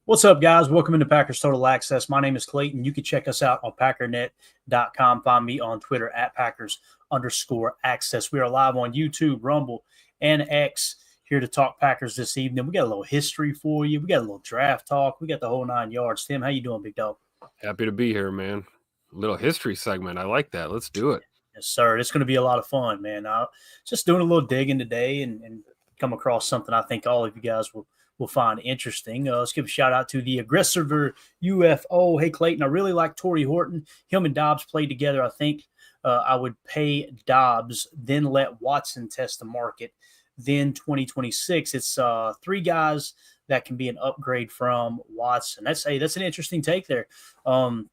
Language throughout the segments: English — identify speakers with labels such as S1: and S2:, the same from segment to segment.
S1: What's up, guys? Welcome into Packers Total Access. My name is Clayton. You can check us out on packernet.com. Find me on Twitter at Packers_access. We are live on YouTube, Rumble, and X here to talk Packers this evening. We got a little history for you. We got a little draft talk. We got the whole 9 yards. Tim, how you doing, big dog?
S2: Happy to be here, man. A little history segment. I like that. Let's do it.
S1: Yes, sir. It's going to be a lot of fun, man. Just doing a little digging today and come across something I think all of you guys will find interesting. Let's give a shout out to the Aggressor UFO. Hey, Clayton, I really like Torrey Horton. Him and Dobbs played together. I think I would pay Dobbs, then let Watson test the market. Then 2026, it's three guys that can be an upgrade from Watson. That's an interesting take there. And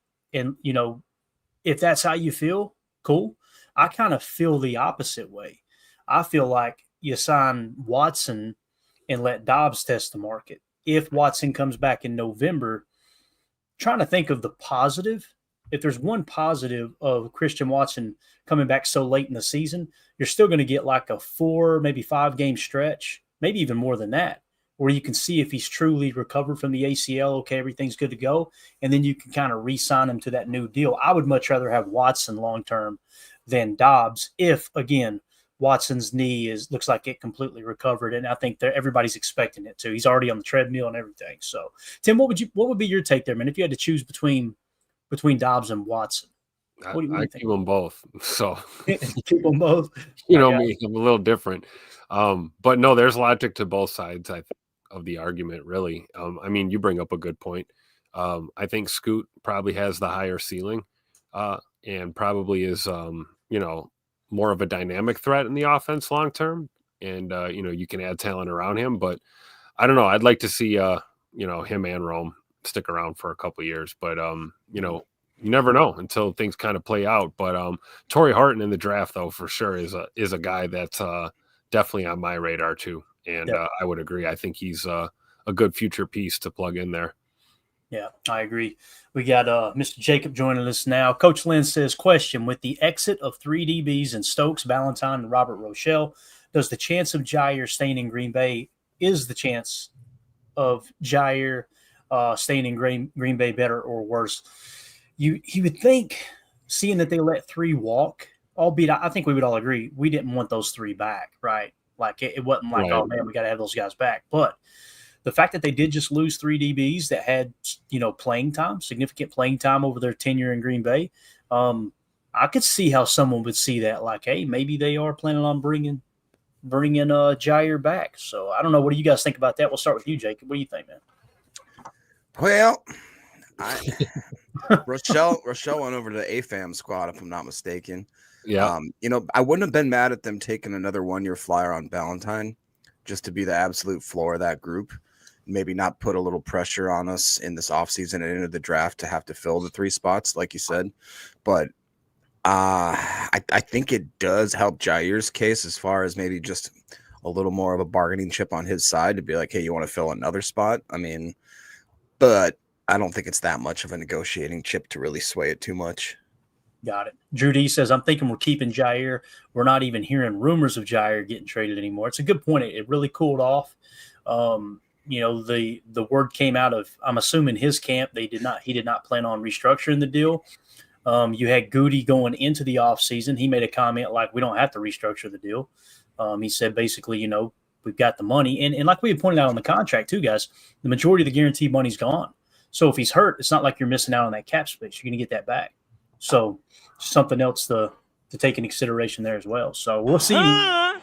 S1: if that's how you feel, cool. I kind of feel the opposite way. I feel like you sign Watson and let Dobbs test the market. If Watson comes back in November, trying to think of the positive. If there's one positive of Christian Watson coming back so late in the season, you're still going to get like a 4, maybe 5 game stretch, maybe even more than that, where you can see if he's truly recovered from the ACL. Okay, everything's good to go. And then you can kind of re-sign him to that new deal. I would much rather have Watson long-term than Dobbs if, again, Watson's knee looks like it completely recovered, and I think that everybody's expecting it to. He's already on the treadmill and everything. So, Tim, what would be your take there, man? If you had to choose between Dobbs and Watson,
S2: I keep them both. So
S1: keep them both.
S2: Me, I'm a little different. But no, there's logic to both sides, I think, of the argument. Really, I mean, you bring up a good point. I think Scoot probably has the higher ceiling, and probably is more of a dynamic threat in the offense long term. And you can add talent around him, but I don't know. I'd like to see him and Rome stick around for a couple of years, but you never know until things kind of play out. But Torrey Horton in the draft, though, for sure is a guy that's definitely on my radar too. And I would agree. I think he's a good future piece to plug in there.
S1: Yeah, I agree. We got Mr. Jacob joining us now. Coach Lynn says, question, with the exit of 3 DBs in Stokes, Valentine, and Robert Rochelle, does the chance of Jair staying in Green Bay, is the chance of Jair staying in Green Bay better or worse? You would think, seeing that they let 3 walk, albeit I think we would all agree we didn't want those 3 back, right? Like it wasn't like, oh, man, we got to have those guys back. But the fact that they did just lose 3 DBs that had, playing time, significant playing time over their tenure in Green Bay, I could see how someone would see that like, hey, maybe they are planning on bringing Jair back. So I don't know. What do you guys think about that? We'll start with you, Jacob. What do you think, man?
S3: Well, Rochelle went over to the AFAM squad, if I'm not mistaken.
S2: Yeah.
S3: I wouldn't have been mad at them taking another 1-year flyer on Valentine just to be the absolute floor of that group. Maybe not put a little pressure on us in this offseason and into the draft to have to fill the 3 spots, like you said. But I think it does help Jair's case as far as maybe just a little more of a bargaining chip on his side to be like, hey, you want to fill another spot? I mean, but I don't think it's that much of a negotiating chip to really sway it too much.
S1: Got it. Drew D says, I'm thinking we're keeping Jair. We're not even hearing rumors of Jair getting traded anymore. It's a good point. It really cooled off. The word came out of, I'm assuming, his camp. He did not plan on restructuring the deal. You had Goody going into the offseason. He made a comment like, we don't have to restructure the deal. He said, basically, we've got the money. And like we had pointed out on the contract too, guys, the majority of the guaranteed money's gone. So if he's hurt, it's not like you're missing out on that cap space. You're going to get that back. So something else to take into consideration there as well. So we'll see. I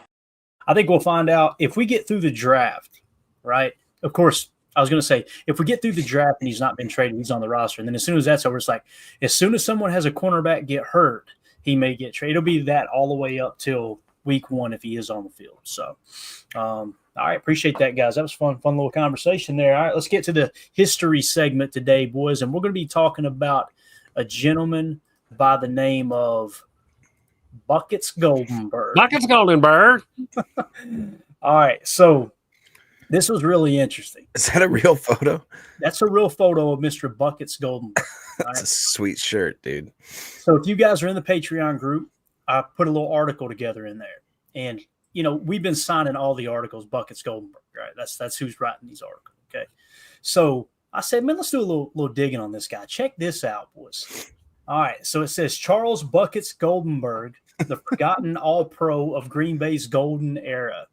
S1: think we'll find out if we get through the draft, right? Of course, I was going to say, if we get through the draft and he's not been traded, he's on the roster. And then as soon as that's over, it's like, as soon as someone has a cornerback get hurt, he may get traded. It'll be that all the way up till week 1 if he is on the field. So, all right, appreciate that, guys. That was fun little conversation there. All right, let's get to the history segment today, boys. And we're going to be talking about a gentleman by the name of Buckets Goldenberg.
S2: Buckets Goldenberg.
S1: All right, so this was really interesting.
S3: Is that a real photo?
S1: That's a real photo of Mr. Buckets Goldenberg.
S3: That's a sweet shirt, dude.
S1: So if you guys are in the Patreon group, I put a little article together in there. And, we've been signing all the articles, Buckets Goldenberg, right? That's who's writing these articles, okay? So I said, man, let's do a little digging on this guy. Check this out, boys. All right, so it says Charles Buckets Goldenberg, the forgotten All-Pro of Green Bay's golden era.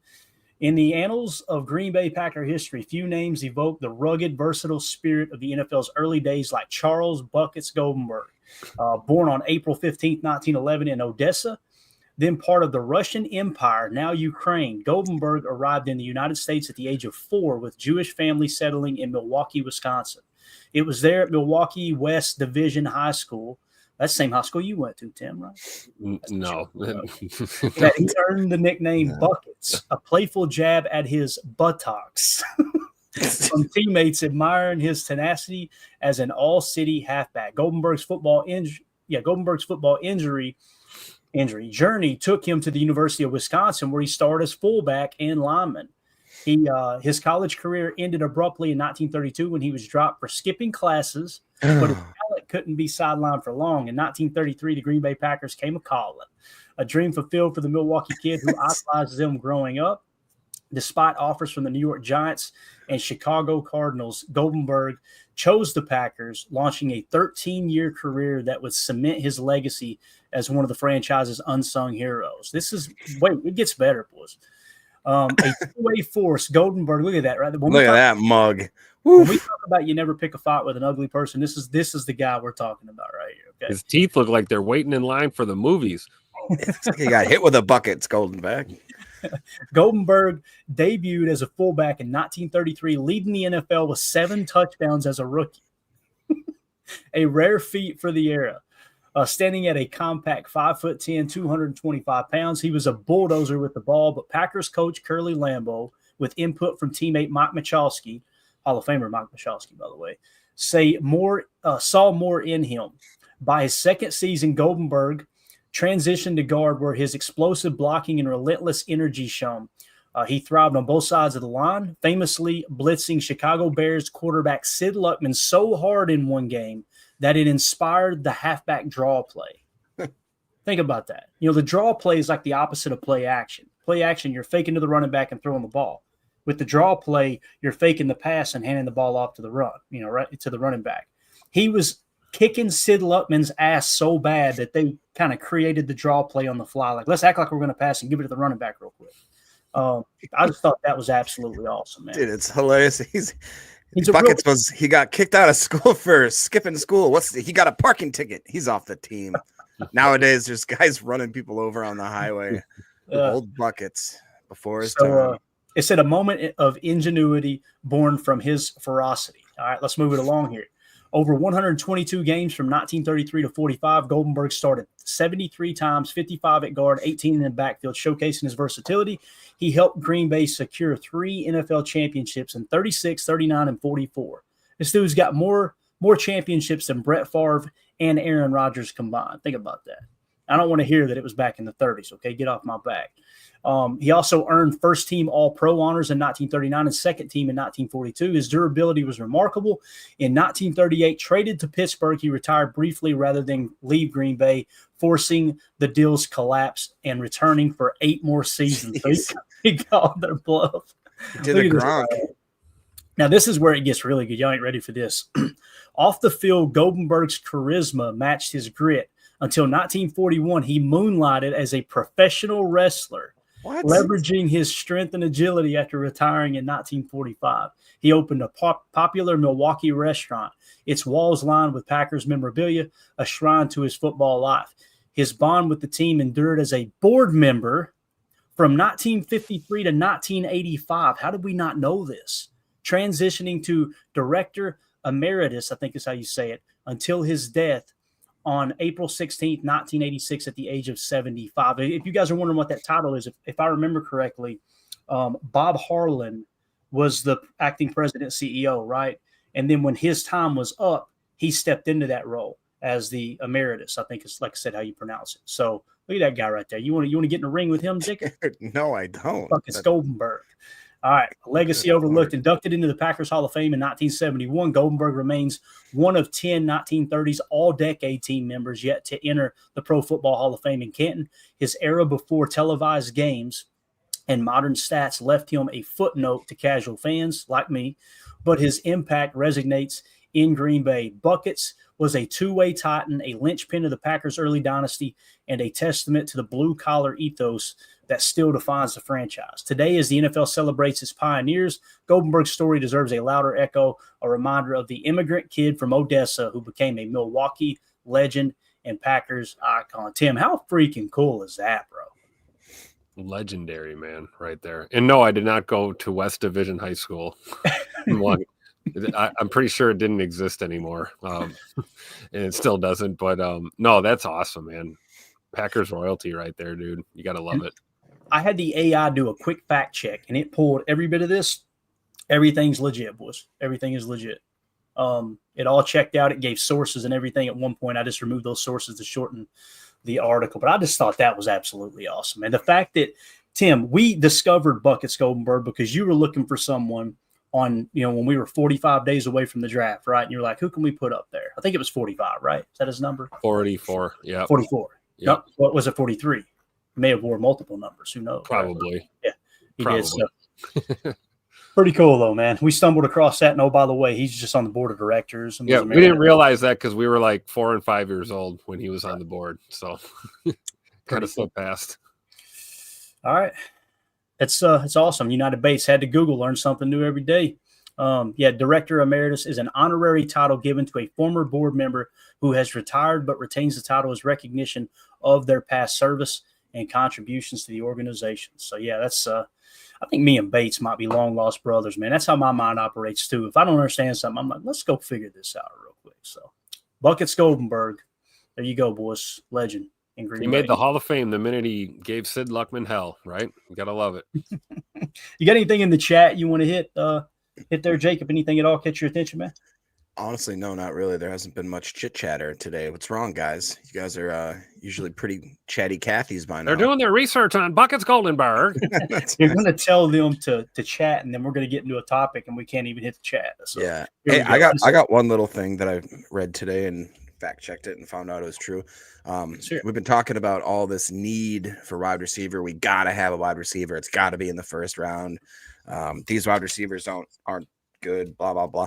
S1: In the annals of Green Bay Packer history, few names evoke the rugged, versatile spirit of the NFL's early days like Charles Buckets Goldenberg. Born on April 15th, 1911 in Odessa, then part of the Russian Empire, now Ukraine, Goldenberg arrived in the United States at the age of 4 with Jewish family settling in Milwaukee, Wisconsin. It was there at Milwaukee West Division High School. That's the same high school you went to, Tim, right?
S2: No.
S1: That he earned the nickname Buckets, a playful jab at his buttocks from teammates admiring his tenacity as an all-city halfback. Goldenberg's football injury journey took him to the University of Wisconsin, where he started as fullback and lineman. His college career ended abruptly in 1932 when he was dropped for skipping classes, but his talent couldn't be sidelined for long. In 1933, the Green Bay Packers came a-calling, a dream fulfilled for the Milwaukee kid who idolized them growing up. Despite offers from the New York Giants and Chicago Cardinals, Goldenberg chose the Packers, launching a 13-year career that would cement his legacy as one of the franchise's unsung heroes. It gets better, boys. A two-way force, Goldenberg. Look at that, right?
S3: Look at that mug.
S1: When we talk about you never pick a fight with an ugly person, this is the guy we're talking about right here. Okay?
S2: His teeth look like they're waiting in line for the movies.
S3: He got hit with a bucket. It's Goldenberg.
S1: Goldenberg debuted as a fullback in 1933, leading the NFL with 7 touchdowns as a rookie. A rare feat for the era. Standing at a compact 5'10", 225 pounds, he was a bulldozer with the ball, but Packers coach Curly Lambeau, with input from teammate Mike Michalski, Hall of Famer Mike Michalski, by the way, saw more in him. By his second season, Goldenberg transitioned to guard, where his explosive blocking and relentless energy shone. He thrived on both sides of the line, famously blitzing Chicago Bears quarterback Sid Luckman so hard in one game that it inspired the halfback draw play. Think about that. The draw play is like the opposite of play action. Play action, you're faking to the running back and throwing the ball. With the draw play, you're faking the pass and handing the ball off to the right to the running back. He was kicking Sid Luckman's ass so bad that they kind of created the draw play on the fly. Like, let's act like we're going to pass and give it to the running back real quick. I just thought that was absolutely awesome, man.
S3: Dude, it's hilarious. He got kicked out of school for skipping school. He got a parking ticket. He's off the team. Nowadays, there's guys running people over on the highway. Old buckets before his time.
S1: It said a moment of ingenuity born from his ferocity. All right, let's move it along here. Over 122 games from 1933 to 45, Goldenberg started 73 times, 55 at guard, 18 in the backfield, showcasing his versatility. He helped Green Bay secure 3 NFL championships in 36, 39, and 44. This dude's got more championships than Brett Favre and Aaron Rodgers combined. Think about that. I don't want to hear that it was back in the 30s, okay? Get off my back. He also earned first-team All-Pro honors in 1939 and second-team in 1942. His durability was remarkable. In 1938, traded to Pittsburgh, he retired briefly rather than leave Green Bay, forcing the deal's collapse and returning for 8 more seasons. So he called their bluff.
S3: Did a Gronk.
S1: Now, this is where it gets really good. Y'all ain't ready for this. Off the field, Goldenberg's charisma matched his grit. Until 1941, he moonlighted as a professional wrestler, leveraging his strength and agility after retiring in 1945. He opened a popular Milwaukee restaurant, its walls lined with Packers memorabilia, a shrine to his football life. His bond with the team endured as a board member from 1953 to 1985. How did we not know this? Transitioning to director emeritus, I think is how you say it, until his death on April 16th, 1986, at the age of 75. If you guys are wondering what that title is, if I remember correctly, Bob Harlan was the acting president CEO, right? And then when his time was up, he stepped into that role as the emeritus. I think it's, like I said, how you pronounce it. So look at that guy right there. You want to get in the ring with him, Dick?
S3: No, I don't.
S1: Fucking Goldenberg. All right, legacy overlooked. Inducted into the Packers Hall of Fame in 1971, Goldenberg remains one of 10 1930s all-decade team members yet to enter the Pro Football Hall of Fame in Canton. His era before televised games and modern stats left him a footnote to casual fans like me, but his impact resonates in Green Bay. Buckets was a two-way titan, a linchpin of the Packers' early dynasty, and a testament to the blue-collar ethos that still defines the franchise. Today, as the NFL celebrates its pioneers, Goldenberg's story deserves a louder echo, a reminder of the immigrant kid from Odessa who became a Milwaukee legend and Packers icon. Tim, how freaking cool is that, bro?
S2: Legendary, man, right there. And no, I did not go to West Division High School. I'm pretty sure it didn't exist anymore, and it still doesn't. But no, that's awesome, man. Packers royalty right there, dude. You got to love it.
S1: I had the AI do a quick fact check, and it pulled every bit of this. Everything's legit, boys. Everything is legit. It all checked out. It gave sources and everything. At one point, I just removed those sources to shorten the article. But I just thought that was absolutely awesome. And the fact that, Tim, we discovered Buckets Goldenberg because you were looking for someone on, when we were 45 days away from the draft, right? And you're like, who can we put up there? I think it was 45, right? Is that his number?
S2: 44, yeah.
S1: 44.
S2: Yep.
S1: Nope. What was it, 43? May have wore multiple numbers. Who knows?
S2: Probably.
S1: Right? Yeah, he
S2: Probably.
S1: did. So. Pretty cool, though, man. We stumbled across that. And, oh, by the way, he's just on the board of directors.
S2: Yeah, we didn't realize that because we were like 4 and 5 years old when he was on the board. So kind of slipped past.
S1: All right. It's awesome. United Bates had to Google, learn something new every day. Director Emeritus is an honorary title given to a former board member who has retired but retains the title as recognition of their past service and contributions to the organization. So, yeah, that's I think me and Bates might be long-lost brothers, man. That's how my mind operates, too. If I don't understand something, I'm like, let's go figure this out real quick. So, Buckets Goldenberg. There you go, boys. Legend. In Green Bay.
S2: He made the Hall of Fame the minute he gave Sid Luckman hell, right? You got to love it.
S1: You got anything in the chat you want to hit there, Jacob? Anything at all catch your attention, man?
S3: Honestly, no, not really. There hasn't been much chit chatter today. What's wrong, guys? You guys are usually pretty chatty Cathys by now.
S2: They're doing their research on Buckets Goldenberg.
S1: You're going to tell them to chat, and then we're going to get into a topic, and we can't even hit the chat. So,
S3: yeah. Hey, I got one little thing that I read today and fact checked it and found out it was true.
S1: Sure.
S3: We've been talking about all this need for wide receiver. We got to have a wide receiver. It's got to be in the first round. These wide receivers aren't good, blah, blah, blah.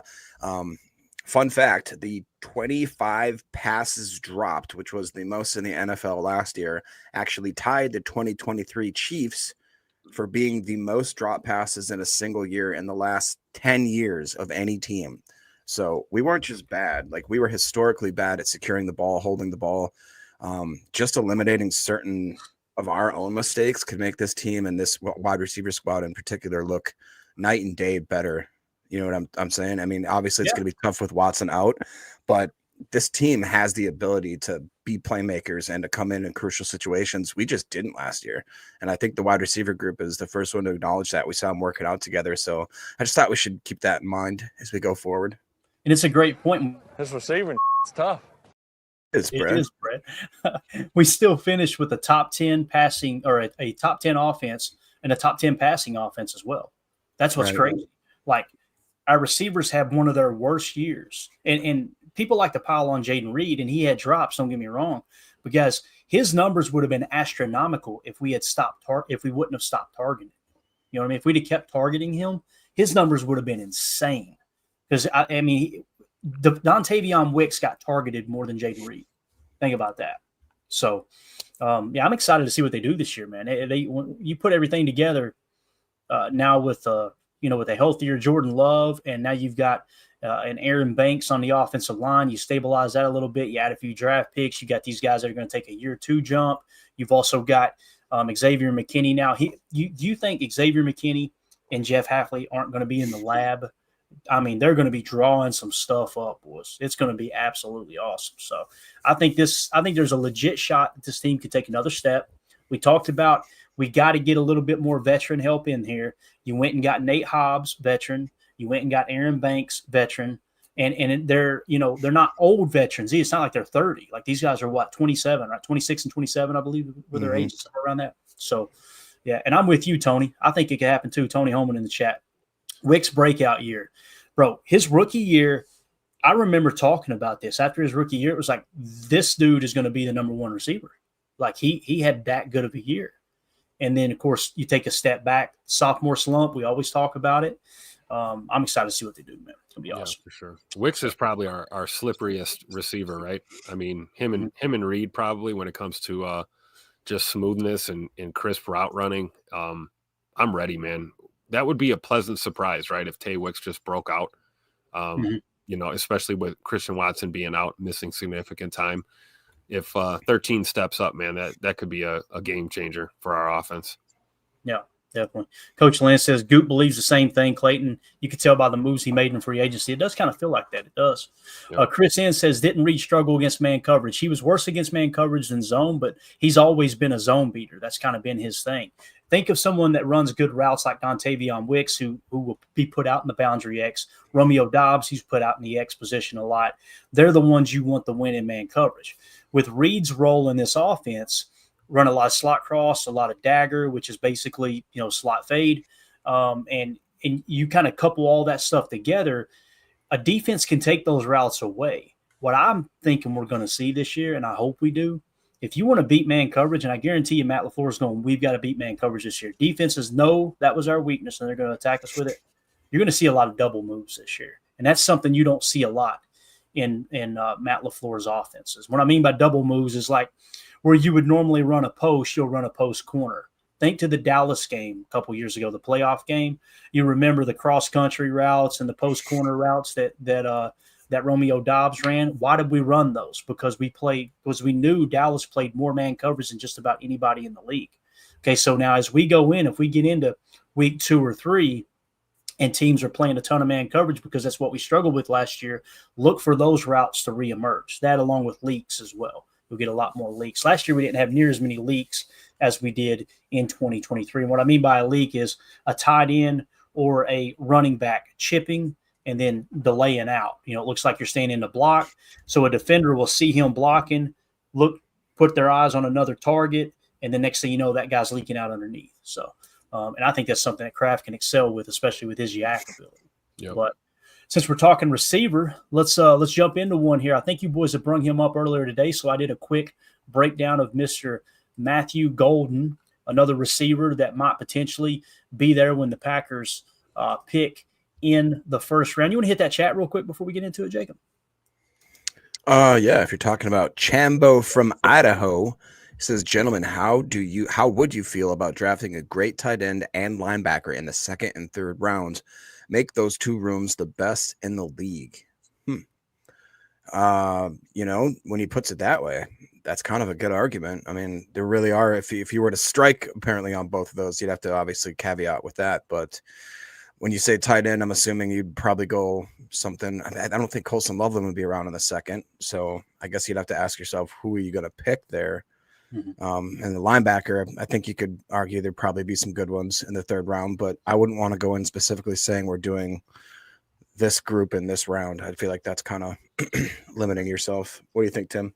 S3: Fun fact, the 25 passes dropped, which was the most in the NFL last year, actually tied the 2023 Chiefs for being the most drop passes in a single year in the last 10 years of any team. So we weren't just bad. Like, we were historically bad at securing the ball, holding the ball. Just eliminating certain of our own mistakes could make this team and this wide receiver squad in particular look night and day better. You know what I'm saying? I mean, obviously it's going to be tough with Watson out, but this team has the ability to be playmakers and to come in crucial situations. We just didn't last year. And I think the wide receiver group is the first one to acknowledge that. We saw them working out together. So I just thought we should keep that in mind as we go forward.
S1: And it's a great point.
S4: His receiving is tough.
S3: It is, Brett.
S1: We still finished with a top 10 passing or a top 10 offense and a top 10 passing offense as well. That's what's crazy. Like, our receivers have one of their worst years. And people like to pile on Jaden Reed, and he had drops, don't get me wrong, because his numbers would have been astronomical if we had if we wouldn't have stopped targeting. You know what I mean? If we'd have kept targeting him, his numbers would have been insane. Because, I mean, Dontavion Wicks got targeted more than Jaden Reed. Think about that. So, I'm excited to see what they do this year, man. When you put everything together now with with a healthier Jordan Love, and now you've got an Aaron Banks on the offensive line. You stabilize that a little bit. You add a few draft picks. You got these guys that are going to take a year or two jump. You've also got Xavier McKinney now. Do you think Xavier McKinney and Jeff Hafley aren't going to be in the lab? I mean, they're going to be drawing some stuff up, boys. It's going to be absolutely awesome. So I think there's a legit shot that this team could take another step. We talked about we got to get a little bit more veteran help in here. You went and got Nate Hobbs, veteran. You went and got Aaron Banks, veteran. And they're not old veterans. It's not like they're 30. Like, these guys are 27, right? 26 and 27, I believe, were their ages, somewhere around that. So, yeah, and I'm with you, Tony. I think it could happen too. Tony Holman in the chat. Wick's breakout year. Bro, his rookie year, I remember talking about this. After his rookie year, it was like, this dude is going to be the number one receiver. Like, he had that good of a year. And then, of course, you take a step back. Sophomore slump, we always talk about it. I'm excited to see what they do, man. It's going to be awesome.
S2: For sure. Wicks is probably our slipperiest receiver, right? I mean, him and Reed probably when it comes to just smoothness and crisp route running. I'm ready, man. That would be a pleasant surprise, right? If Tay Wicks just broke out, especially with Christian Watson being out, missing significant time. If 13 steps up, man, that could be a game changer for our offense.
S1: Yeah, definitely. Coach Lynn says Goop believes the same thing, Clayton. You could tell by the moves he made in free agency. It does kind of feel like that. It does. Yep. Chris N says, didn't Reed struggle against man coverage? He was worse against man coverage than zone, but he's always been a zone beater. That's kind of been his thing. Think of someone that runs good routes like Dontavion Wicks, who will be put out in the boundary X. Romeo Dobbs, he's put out in the X position a lot. They're the ones you want to win in man coverage. With Reed's role in this offense, run a lot of slot cross, a lot of dagger, which is basically, slot fade. And you kind of couple all that stuff together, a defense can take those routes away. What I'm thinking we're going to see this year, and I hope we do, if you want to beat man coverage, and I guarantee you Matt LaFleur is going, we've got to beat man coverage this year. Defenses know that was our weakness, and they're going to attack us with it. You're going to see a lot of double moves this year. And that's something you don't see a lot in Matt LaFleur's offenses. What I mean by double moves is like where you would normally run a post, you'll run a post corner. Think to the Dallas game a couple years ago, the playoff game. You remember the cross-country routes and the post corner routes that Romeo Dobbs ran. Why did we run those? Because we knew Dallas played more man coverage than just about anybody in the league. Okay, so now as we go in, if we get into week 2 or 3 and teams are playing a ton of man coverage because that's what we struggled with last year, look for those routes to reemerge. That along with leaks as well. You'll get a lot more leaks. Last year we didn't have near as many leaks as we did in 2023. And what I mean by a leak is a tight end or a running back chipping and then delaying out. It looks like you're staying in the block. So a defender will see him blocking, put their eyes on another target, and the next thing you know, that guy's leaking out underneath. So, and I think that's something that Kraft can excel with, especially with his yak ability.
S2: Yep.
S1: But since we're talking receiver, let's jump into one here. I think you boys have brung him up earlier today, so I did a quick breakdown of Mr. Matthew Golden, another receiver that might potentially be there when the Packers pick in the first round. You want to hit that chat real quick before we get into it, Jacob?
S3: Yeah, if you're talking about Chambo from Idaho, he says, gentlemen, how would you feel about drafting a great tight end and linebacker in the 2nd and 3rd rounds? Make those 2 rooms the best in the league. When he puts it that way, that's kind of a good argument. I mean, there really are. If you were to strike apparently on both of those, you'd have to obviously caveat with that. But when you say tight end, I'm assuming you'd probably go something. I don't think Colson Loveland would be around in the 2nd. So I guess you'd have to ask yourself, who are you going to pick there? Mm-hmm. And the linebacker, I think you could argue there'd probably be some good ones in the 3rd round, but I wouldn't want to go in specifically saying we're doing this group in this round. I feel like that's kind of limiting yourself. What do you think, Tim?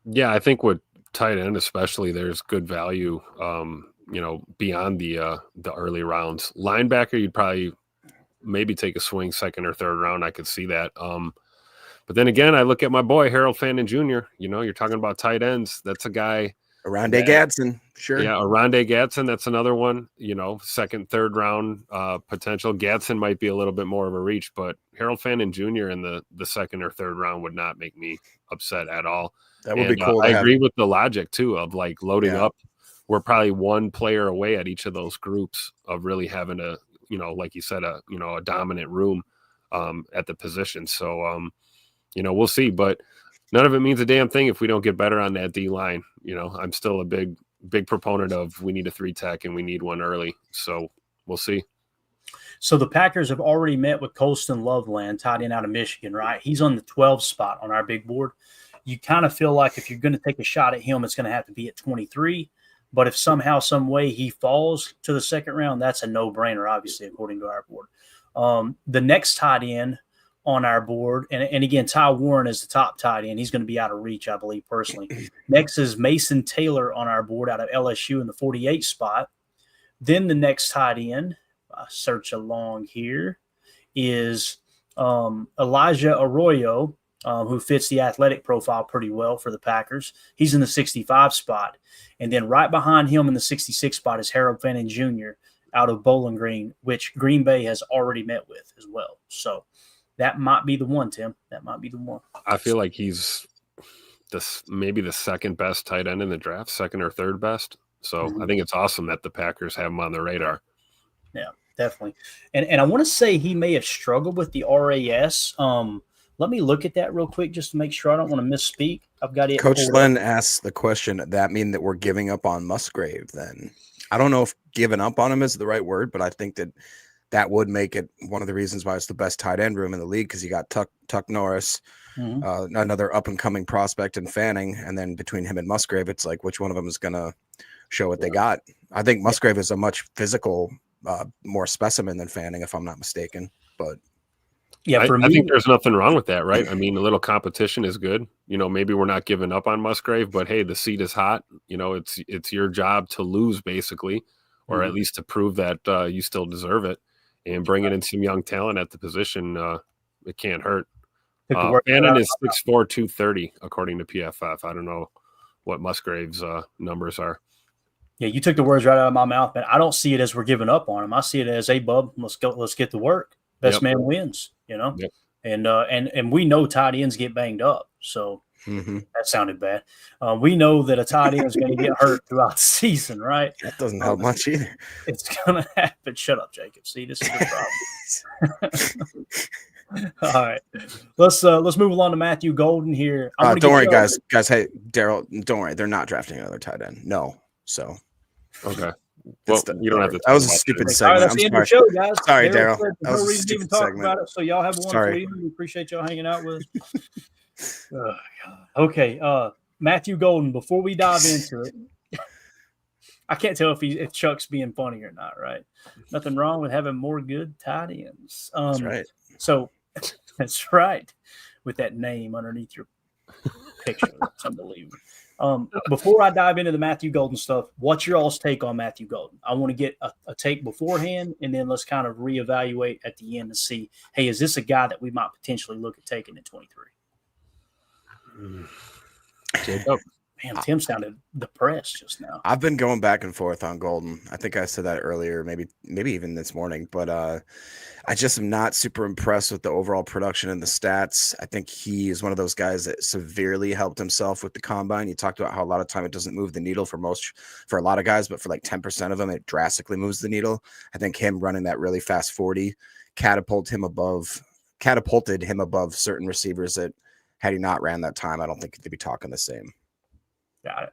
S2: Yeah, I think with tight end especially, there's good value, beyond the early rounds. Linebacker, you'd probably maybe take a swing 2nd or 3rd round. I could see that. But then again, I look at my boy, Harold Fannin Jr. You're talking about tight ends. That's a guy.
S3: Oronde Gadsden. Sure.
S2: Yeah, Oronde Gadsden. That's another one, 2nd, 3rd round potential. Gadsden might be a little bit more of a reach, but Harold Fannin Jr. in the 2nd or 3rd round would not make me upset at all.
S3: That would be cool.
S2: I agree with the logic, too, of like loading up. We're probably one player away at each of those groups of really having a, like you said, a dominant room at the position. So, we'll see, but none of it means a damn thing if we don't get better on that D line. I'm still a big proponent of we need a 3-tech and we need one early. So we'll see.
S1: So the Packers have already met with Colston Loveland, tight end out of Michigan, right? He's on the 12 spot on our big board. You kind of feel like if you're going to take a shot at him, it's going to have to be at 23. But if somehow, some way he falls to the 2nd round, that's a no-brainer, obviously, according to our board. The next tight end on our board, and again, Ty Warren is the top tight end. He's going to be out of reach, I believe, personally. Next is Mason Taylor on our board out of LSU in the 48 spot. Then the next tight end, I search along here, is Elijah Arroyo who fits the athletic profile pretty well for the Packers. He's in the 65 spot. And then right behind him in the 66 spot is Harold Fannin Jr. out of Bowling Green, which Green Bay has already met with as well. So that might be the one, Tim. That might be the one.
S2: I feel like he's maybe the second best tight end in the draft, second or third best. So I think it's awesome that the Packers have him on the radar.
S1: Yeah, definitely. And I want to say he may have struggled with the RAS. Let me look at that real quick just to make sure I don't want to misspeak. I've got it.
S3: Coach Len asks the question, that mean that we're giving up on Musgrave then? I don't know if giving up on him is the right word, but I think that would make it one of the reasons why it's the best tight end room in the league, because you got Tuck Norris, another up-and-coming prospect in Fanning, and then between him and Musgrave, it's like which one of them is going to show what they got. I think Musgrave is a much physical, more specimen than Fanning, if I'm not mistaken. But
S1: yeah,
S2: I think there's nothing wrong with that, right? I mean, a little competition is good. You know, maybe we're not giving up on Musgrave, but hey, the seat is hot. You know, it's your job to lose, basically, or at least to prove that you still deserve it, and bringing in some young talent at the position, it can't hurt. Fannin is 6'4", 230, according to PFF. I don't know what Musgrave's numbers are.
S1: Yeah, you took the words right out of my mouth, man. I don't see it as we're giving up on him. I see it as, hey, bub, let's go, let's get to work. Best man wins, you know?
S2: Yep.
S1: And we know tight ends get banged up. So that sounded bad. We know that a tight end is going to get hurt throughout the season, right?
S3: That doesn't help much either.
S1: It's going to happen. Shut up, Jacob. See, this is the problem. All right. Let's move along to Matthew Golden here.
S3: Don't worry, guys. Hey, Daryl, don't worry. They're not drafting another tight end. No. So
S2: okay. Well, you don't have to.
S3: That was a stupid segment.
S1: That's the end of the show, guys.
S3: Sorry, Daryl.
S1: That was no reason to even talk about it. So y'all have a wonderful evening. We appreciate y'all hanging out with us. Okay, Matthew Golden. Before we dive into it, I can't tell if Chuck's being funny or not. Right? Nothing wrong with having more good tight ends.
S3: That's right.
S1: So that's right. With that name underneath your picture, it's unbelievable. Before I dive into the Matthew Golden stuff, what's your all's take on Matthew Golden? I want to get a take beforehand, and then let's kind of reevaluate at the end to see, hey, is this a guy that we might potentially look at taking in 23? Man, Tim sounded depressed just now.
S3: I've been going back and forth on Golden. I think I said that earlier, maybe even this morning, but I just am not super impressed with the overall production and the stats. I think he is one of those guys that severely helped himself with the combine. You talked about how a lot of time it doesn't move the needle for a lot of guys, but for like 10% of them, it drastically moves the needle. I think him running that really fast 40 catapulted him above certain receivers that had he not ran that time, I don't think they'd be talking the same.
S1: Got it.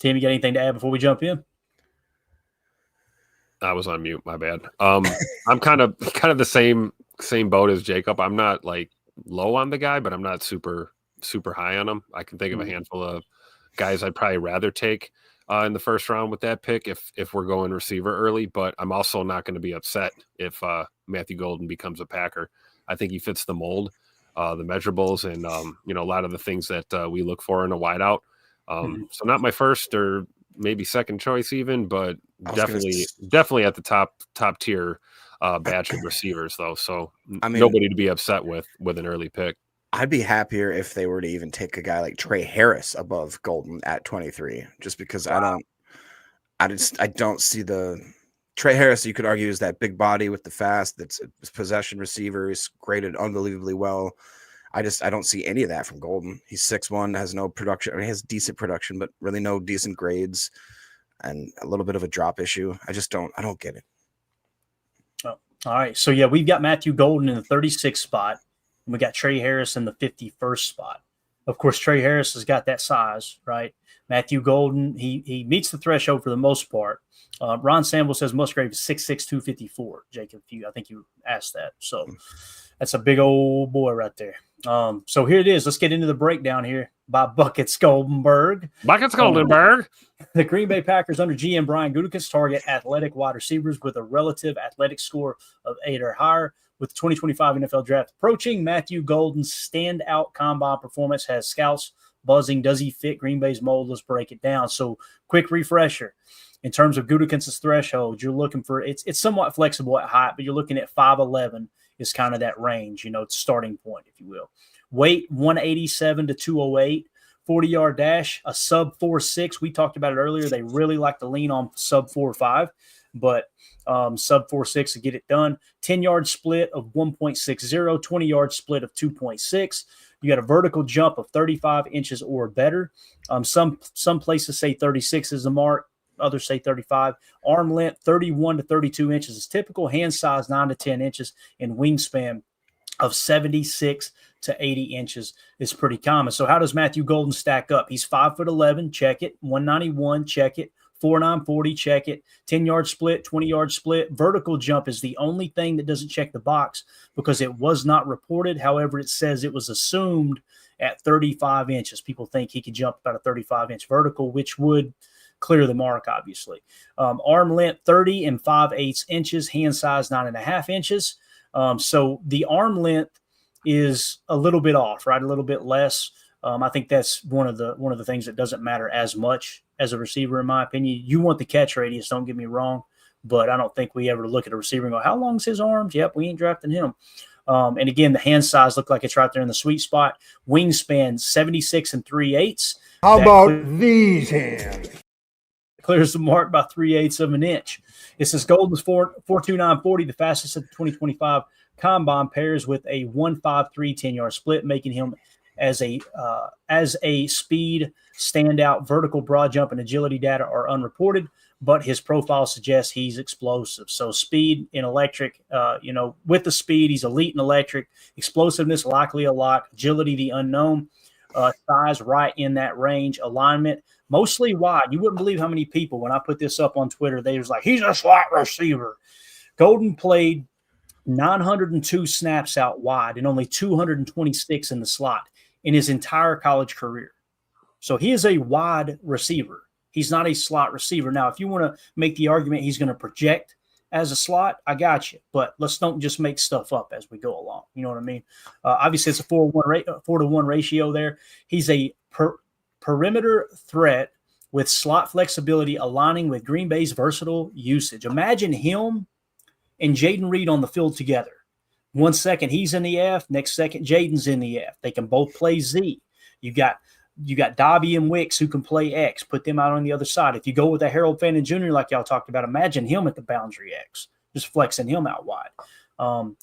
S1: Tim, you got anything to add before we jump in?
S2: I was on mute. My bad. I'm kind of the same boat as Jacob. I'm not like low on the guy, but I'm not super high on him. I can think of a handful of guys I'd probably rather take in the first round with that pick if we're going receiver early. But I'm also not going to be upset if Matthew Golden becomes a Packer. I think he fits the mold, the measurables, and a lot of the things that we look for in a wideout. So not my first or maybe second choice even, but definitely at the top tier batch of receivers though. So I mean, nobody to be upset with an early pick.
S3: I'd be happier if they were to even take a guy like Trey Harris above Golden at 23, just because I don't see the Trey Harris. You could argue is that big body with the fast, that's a possession receiver. He's graded unbelievably well. I don't see any of that from Golden. He's 6'1", has no production. I mean, he has decent production, but really no decent grades and a little bit of a drop issue. I don't get it.
S1: Oh, all right. So, yeah, we've got Matthew Golden in the 36th spot, and we got Trey Harris in the 51st spot. Of course, Trey Harris has got that size, right? Matthew Golden, he meets the threshold for the most part. Ron Sample says Musgrave is 6'6", 254. Jacob, I think you asked that. So that's a big old boy right there. So here it is. Let's get into the breakdown here by Buckets Goldenberg. The Green Bay Packers under GM Brian Gutekunst target athletic wide receivers with a relative athletic score of 8 or higher. With the 2025 NFL Draft approaching, Matthew Golden's standout combine performance has scouts buzzing. Does he fit Green Bay's mold? Let's break it down. So quick refresher. In terms of Gutekunst's threshold, you're looking for it's somewhat flexible at height, but you're looking at 5'11", is kind of that range, starting point, if you will. Weight 187 to 208. 40-yard dash, a sub 4.6. We talked about it earlier. They really like to lean on sub 4.5, but sub 4.6 to get it done. 10-yard split of 1.60, 20-yard split of 2.6. You got a vertical jump of 35 inches or better. Some places say 36 is the mark. Others say 35. Arm length 31 to 32 inches is typical. Hand size 9 to 10 inches, and wingspan of 76 to 80 inches is pretty common. So how does Matthew Golden stack up? He's 5'11", check it. 191, check it. 4'9", 40, check it. 10-yard split, 20-yard split. Vertical jump is the only thing that doesn't check the box because it was not reported. However, it says it was assumed at 35 inches. People think he could jump about a 35-inch vertical, which would clear the mark, obviously. Arm length 30 and 5/8 inches. Hand size 9.5 inches. So the arm length is a little bit off, right? A little bit less. I think that's one of the things that doesn't matter as much as a receiver, in my opinion. You want the catch radius, don't get me wrong, but I don't think we ever look at a receiver and go, how long's his arms? Yep, we ain't drafting him. And again, the hand size look like it's right there in the sweet spot. Wingspan 76 and 3/8.
S5: How about these hands?
S1: Clears the mark by 3/8 of an inch. It says Golden's 4.2940, the fastest at the 2025 Combine, pairs with a 1.53 10-yard split, making him as a speed standout. Vertical broad jump and agility data are unreported, but his profile suggests he's explosive. So speed in electric, with the speed, he's elite in electric. Explosiveness, likely a lock. Agility, the unknown. Size, right in that range. Alignment, mostly wide. You wouldn't believe how many people, when I put this up on Twitter, they was like, he's a slot receiver. Golden played 902 snaps out wide and only 226 in the slot in his entire college career. So he is a wide receiver. He's not a slot receiver. Now, if you want to make the argument he's going to project as a slot, I got you. But let's don't just make stuff up as we go along. You know what I mean? Obviously, it's a 4-to-1 ratio there. He's a perimeter threat with slot flexibility aligning with Green Bay's versatile usage. Imagine him and Jaden Reed on the field together. 1 second he's in the F, next second Jaden's in the F. They can both play Z. You got Dobby and Wicks who can play X. Put them out on the other side. If you go with a Harold Fannin Jr. like y'all talked about, imagine him at the boundary X, just flexing him out wide.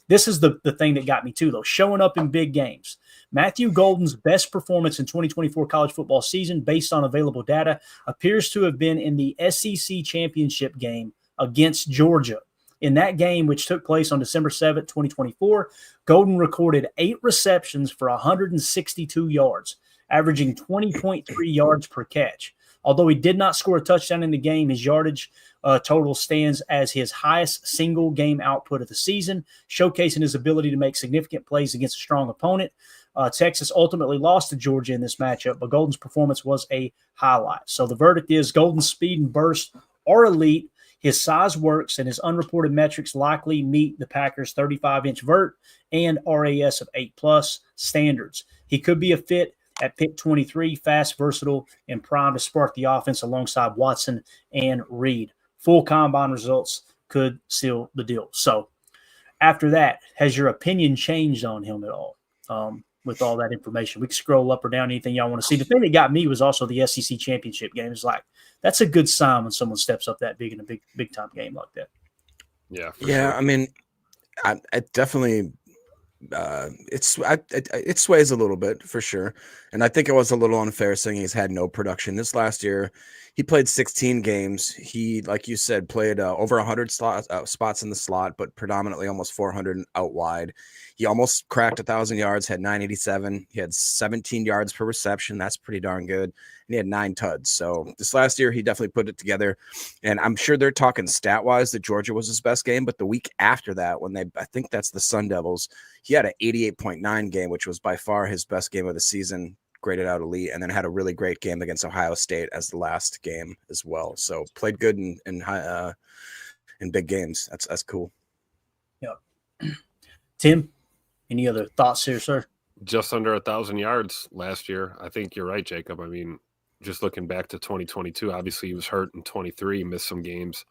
S1: This is the thing that got me too, though, showing up in big games. Matthew Golden's best performance in 2024 college football season, based on available data, appears to have been in the SEC championship game against Georgia. In that game, which took place on December 7th, 2024, Golden recorded 8 receptions for 162 yards, averaging 20.3 yards per catch. Although he did not score a touchdown in the game, his yardage total stands as his highest single game output of the season, showcasing his ability to make significant plays against a strong opponent. Texas ultimately lost to Georgia in this matchup, but Golden's performance was a highlight. So the verdict is Golden's speed and burst are elite. His size works, and his unreported metrics likely meet the Packers' 35-inch vert and RAS of 8+ standards. He could be a fit at pick 23, fast, versatile, and primed to spark the offense alongside Watson and Reed. Full combine results could seal the deal. So after that, has your opinion changed on him at all with all that information? We can scroll up or down, anything y'all want to see. The thing that got me was also the SEC championship game. It's like, that's a good sign when someone steps up that big in a big time game like that.
S3: Yeah. Sure. I mean, I definitely it sways a little bit for sure. And I think it was a little unfair saying he's had no production this last year. He played 16 games. He, like you said, played over 100 spots in the slot, but predominantly almost 400 out wide. He almost cracked 1,000 yards, had 987. He had 17 yards per reception. That's pretty darn good. And he had 9 tuds. So this last year, he definitely put it together. And I'm sure they're talking stat-wise that Georgia was his best game. But the week after that, I think that's the Sun Devils, he had an 88.9 game, which was by far his best game of the season, graded out elite, and then had a really great game against Ohio State as the last game as well. So played good in big games. That's cool.
S1: Yeah. Tim, any other thoughts here, sir?
S2: Just under 1,000 yards last year. I think you're right, Jacob. I mean, just looking back to 2022, obviously he was hurt in 23, missed some games.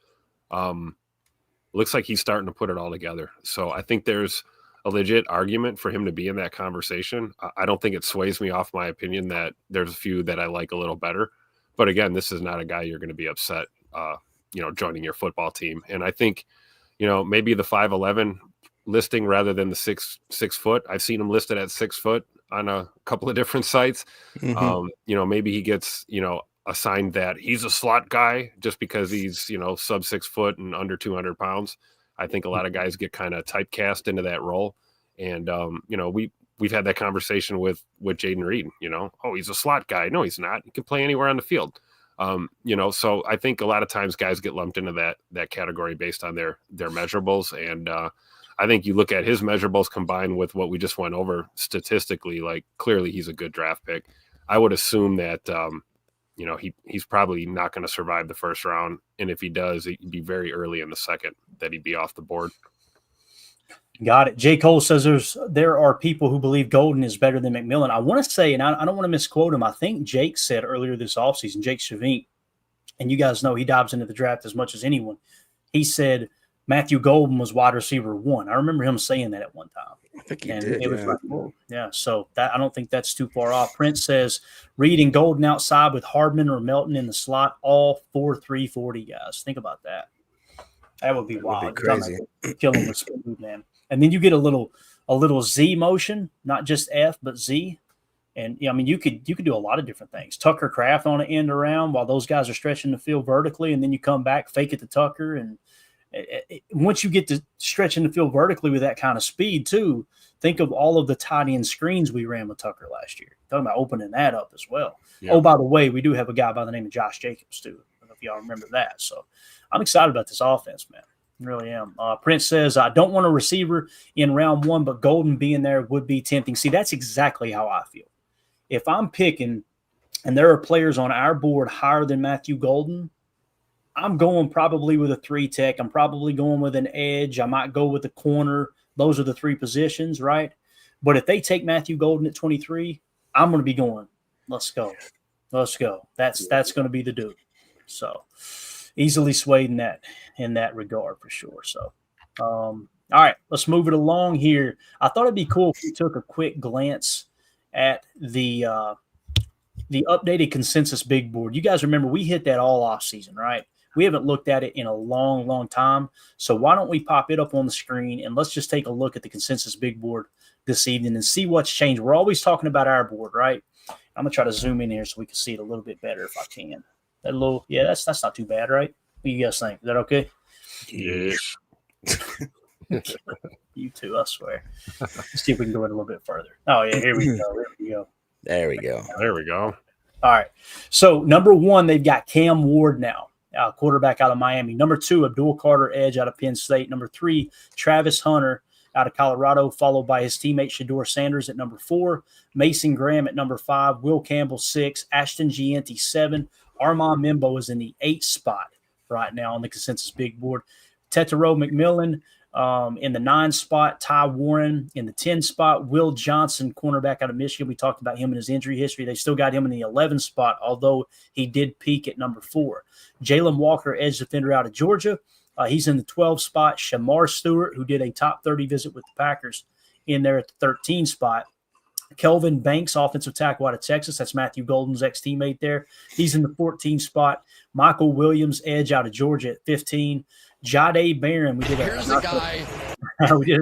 S2: Looks like he's starting to put it all together. So I think there's a legit argument for him to be in that conversation. I don't think it sways me off my opinion that there's a few that I like a little better. But again, this is not a guy you're going to be upset, joining your football team. And I think, maybe the 5'11" listing rather than the 6 foot. I've seen him listed at 6 foot on a couple of different sites.
S3: Mm-hmm.
S2: Maybe he gets, assigned that he's a slot guy just because he's, sub 6 foot and under 200 pounds. I think a lot of guys get kind of typecast into that role. And, we've had that conversation with Jaden Reed, oh, he's a slot guy. No, he's not. He can play anywhere on the field. So I think a lot of times guys get lumped into that category based on their measurables. And I think you look at his measurables combined with what we just went over statistically, like clearly he's a good draft pick. I would assume that, he's probably not going to survive the first round. And if he does, it'd be very early in the second that he'd be off the board.
S1: Got it. J. Cole says there are people who believe Golden is better than McMillan. I want to say, and I don't want to misquote him, I think Jake said earlier this offseason, Jake Chavink, and you guys know he dives into the draft as much as anyone. He said Matthew Golden was wide receiver 1. I remember him saying that at one time.
S3: I think he did.
S1: It was like, whoa. Yeah, so that I don't think that's too far off. Prince says Reed and Golden outside with Hardman or Melton in the slot, all 4.3 40 guys. Think about that. That would be wild.
S3: Would be crazy.
S1: Kill him with speed, man. And then you get a little Z motion, not just F, but Z. And you could do a lot of different things. Tucker Kraft on an end around while those guys are stretching the field vertically, and then you come back, fake it to Tucker, and once you get to stretching the field vertically with that kind of speed too, think of all of the tight end screens we ran with Tucker last year. Talking about opening that up as well. Yeah. Oh, by the way, we do have a guy by the name of Josh Jacobs too. I don't know if y'all remember that. So I'm excited about this offense, man. I really am. Prince says, I don't want a receiver in round 1, but Golden being there would be tempting. See, that's exactly how I feel. If I'm picking and there are players on our board higher than Matthew Golden, I'm going probably with a 3 tech. I'm probably going with an edge. I might go with a corner. Those are the 3 positions, right? But if they take Matthew Golden at 23, I'm going to be going, let's go. Let's go. That's going to be the dude. So easily swayed in that regard for sure. So, all right, let's move it along here. I thought it'd be cool if we took a quick glance at the updated consensus big board. You guys remember we hit that all off season, right? We haven't looked at it in a long, long time. So why don't we pop it up on the screen and let's just take a look at the consensus big board this evening and see what's changed. We're always talking about our board, right? I'm gonna try to zoom in here so we can see it a little bit better if I can. That little, yeah, that's not too bad, right? What do you guys think? Is that okay?
S2: Yes.
S1: You too, I swear. Let's see if we can go in a little bit further. Oh yeah, here we go. There we go.
S3: There we go.
S2: There we go.
S1: All right. So number 1, they've got Cam Ward now. Quarterback out of Miami. Number 2, Abdul Carter, edge out of Penn State. Number 3, Travis Hunter out of Colorado, followed by his teammate Shedeur Sanders at number 4, Mason Graham at number 5, Will Campbell 6, Ashton Gianti 7, Armand Mimbo is in the 8th spot right now on the consensus big board. Tetero McMillan in the 9th spot, Ty Warren in the 10th spot, Will Johnson, cornerback out of Michigan. We talked about him and his injury history. They still got him in the 11th spot, although he did peak at number 4. Jalen Walker, edge defender out of Georgia. He's in the 12th spot. Shamar Stewart, who did a top 30 visit with the Packers, in there at the 13th spot. Kelvin Banks, offensive tackle out of Texas. That's Matthew Golden's ex-teammate there. He's in the 14th spot. Michael Williams, edge out of Georgia at 15. Jade Barron, we did a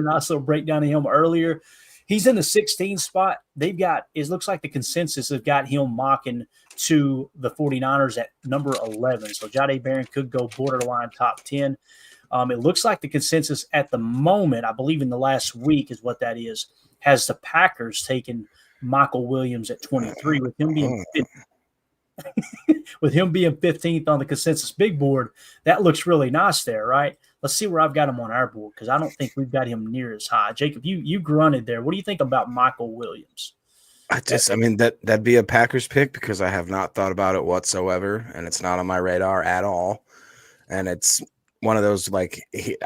S1: nice little breakdown of him earlier. He's in the 16th spot. They've got, it looks like the consensus have got him mocking to the 49ers at number 11. So Jade Barron could go borderline top 10. It looks like the consensus at the moment, I believe in the last week is what that is, has the Packers taking Michael Williams at 23 with him being 15th on the consensus big board. That looks really nice there, right? Let's see where I've got him on our board because I don't think we've got him near as high. Jacob, you grunted there. What do you think about Michael Williams?
S3: That'd be a Packers pick because I have not thought about it whatsoever, and it's not on my radar at all. And it's one of those they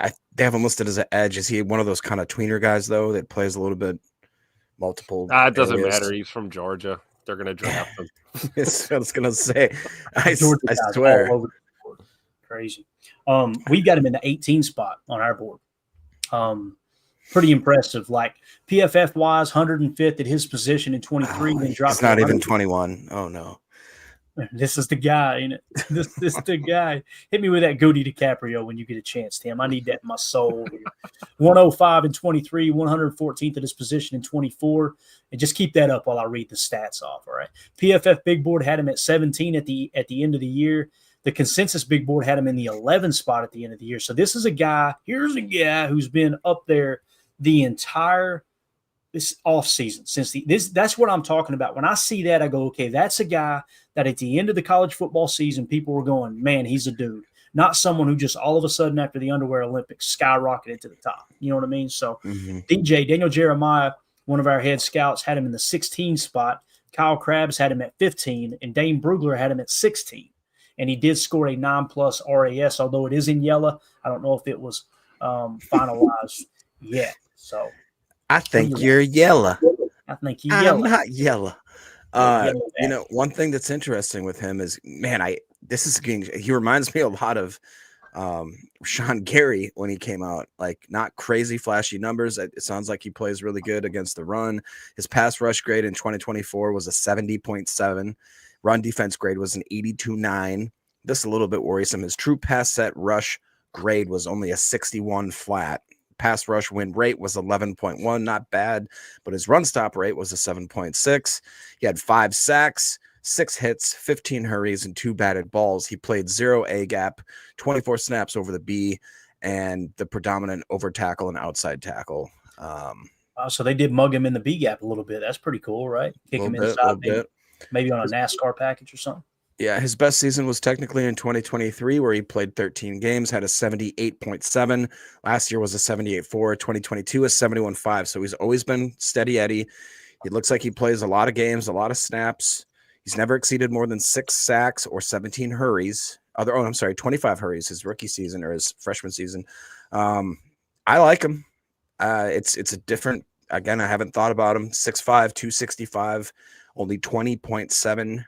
S3: have him listed as an edge. Is he one of those kind of tweener guys though that plays a little bit multiple?
S2: It doesn't matter. He's from Georgia. They're gonna draft him.
S3: That's what I was gonna say. I swear.
S1: Crazy. We've got him in the 18 spot on our board. pretty impressive. Like PFF wise, 105th at his position in 23. Then dropped.
S3: He's not even 21. Oh no.
S1: This is the guy, ain't it? This is the guy. Hit me with that Goody DiCaprio when you get a chance, Tim. I need that in my soul. 105 and 23, 114th at his position in 24. And just keep that up while I read the stats off. All right. PFF Big Board had him at 17 at the end of the year. The consensus Big Board had him in the 11 spot at the end of the year. So this is a guy. Here's a guy who's been up there the entire this offseason since that's what I'm talking about. When I see that, I go, okay, that's a guy that at the end of the college football season, people were going, man, he's a dude. Not someone who just all of a sudden after the Underwear Olympics skyrocketed to the top. You know what I mean? So Daniel Jeremiah, one of our head scouts, had him in the 16 spot. Kyle Krabs had him at 15, and Dane Brugler had him at 16. And he did score a 9+ RAS, although it is in yellow. I don't know if it was finalized yet. So
S3: I think you're yellow.
S1: I think you're yellow.
S3: I'm not yellow. One thing that's interesting with him is, man, he reminds me a lot of Sean Gary when he came out. Like, not crazy flashy numbers. It sounds like he plays really good against the run. His pass rush grade in 2024 was a 70.7. Run defense grade was an 82.9. This is a little bit worrisome. His true pass set rush grade was only a 61 flat. Pass rush win rate was 11.1, not bad, but his run stop rate was a 7.6. He had 5 sacks, 6 hits, 15 hurries, and 2 batted balls. He played 0 A gap, 24 snaps over the B, and the predominant over tackle and outside tackle.
S1: So they did mug him in the B gap a little bit. That's pretty cool, right? Kick him inside, maybe on a NASCAR package or something.
S3: Yeah, his best season was technically in 2023, where he played 13 games, had a 78.7. Last year was a 78.4. 2022 is 71.5. So he's always been steady Eddie. He looks like he plays a lot of games, a lot of snaps. He's never exceeded more than 6 sacks or 17 hurries. 25 hurries his rookie season or his freshman season. I like him. It's a different. Again, I haven't thought about him. 6'5", 265, only 20.7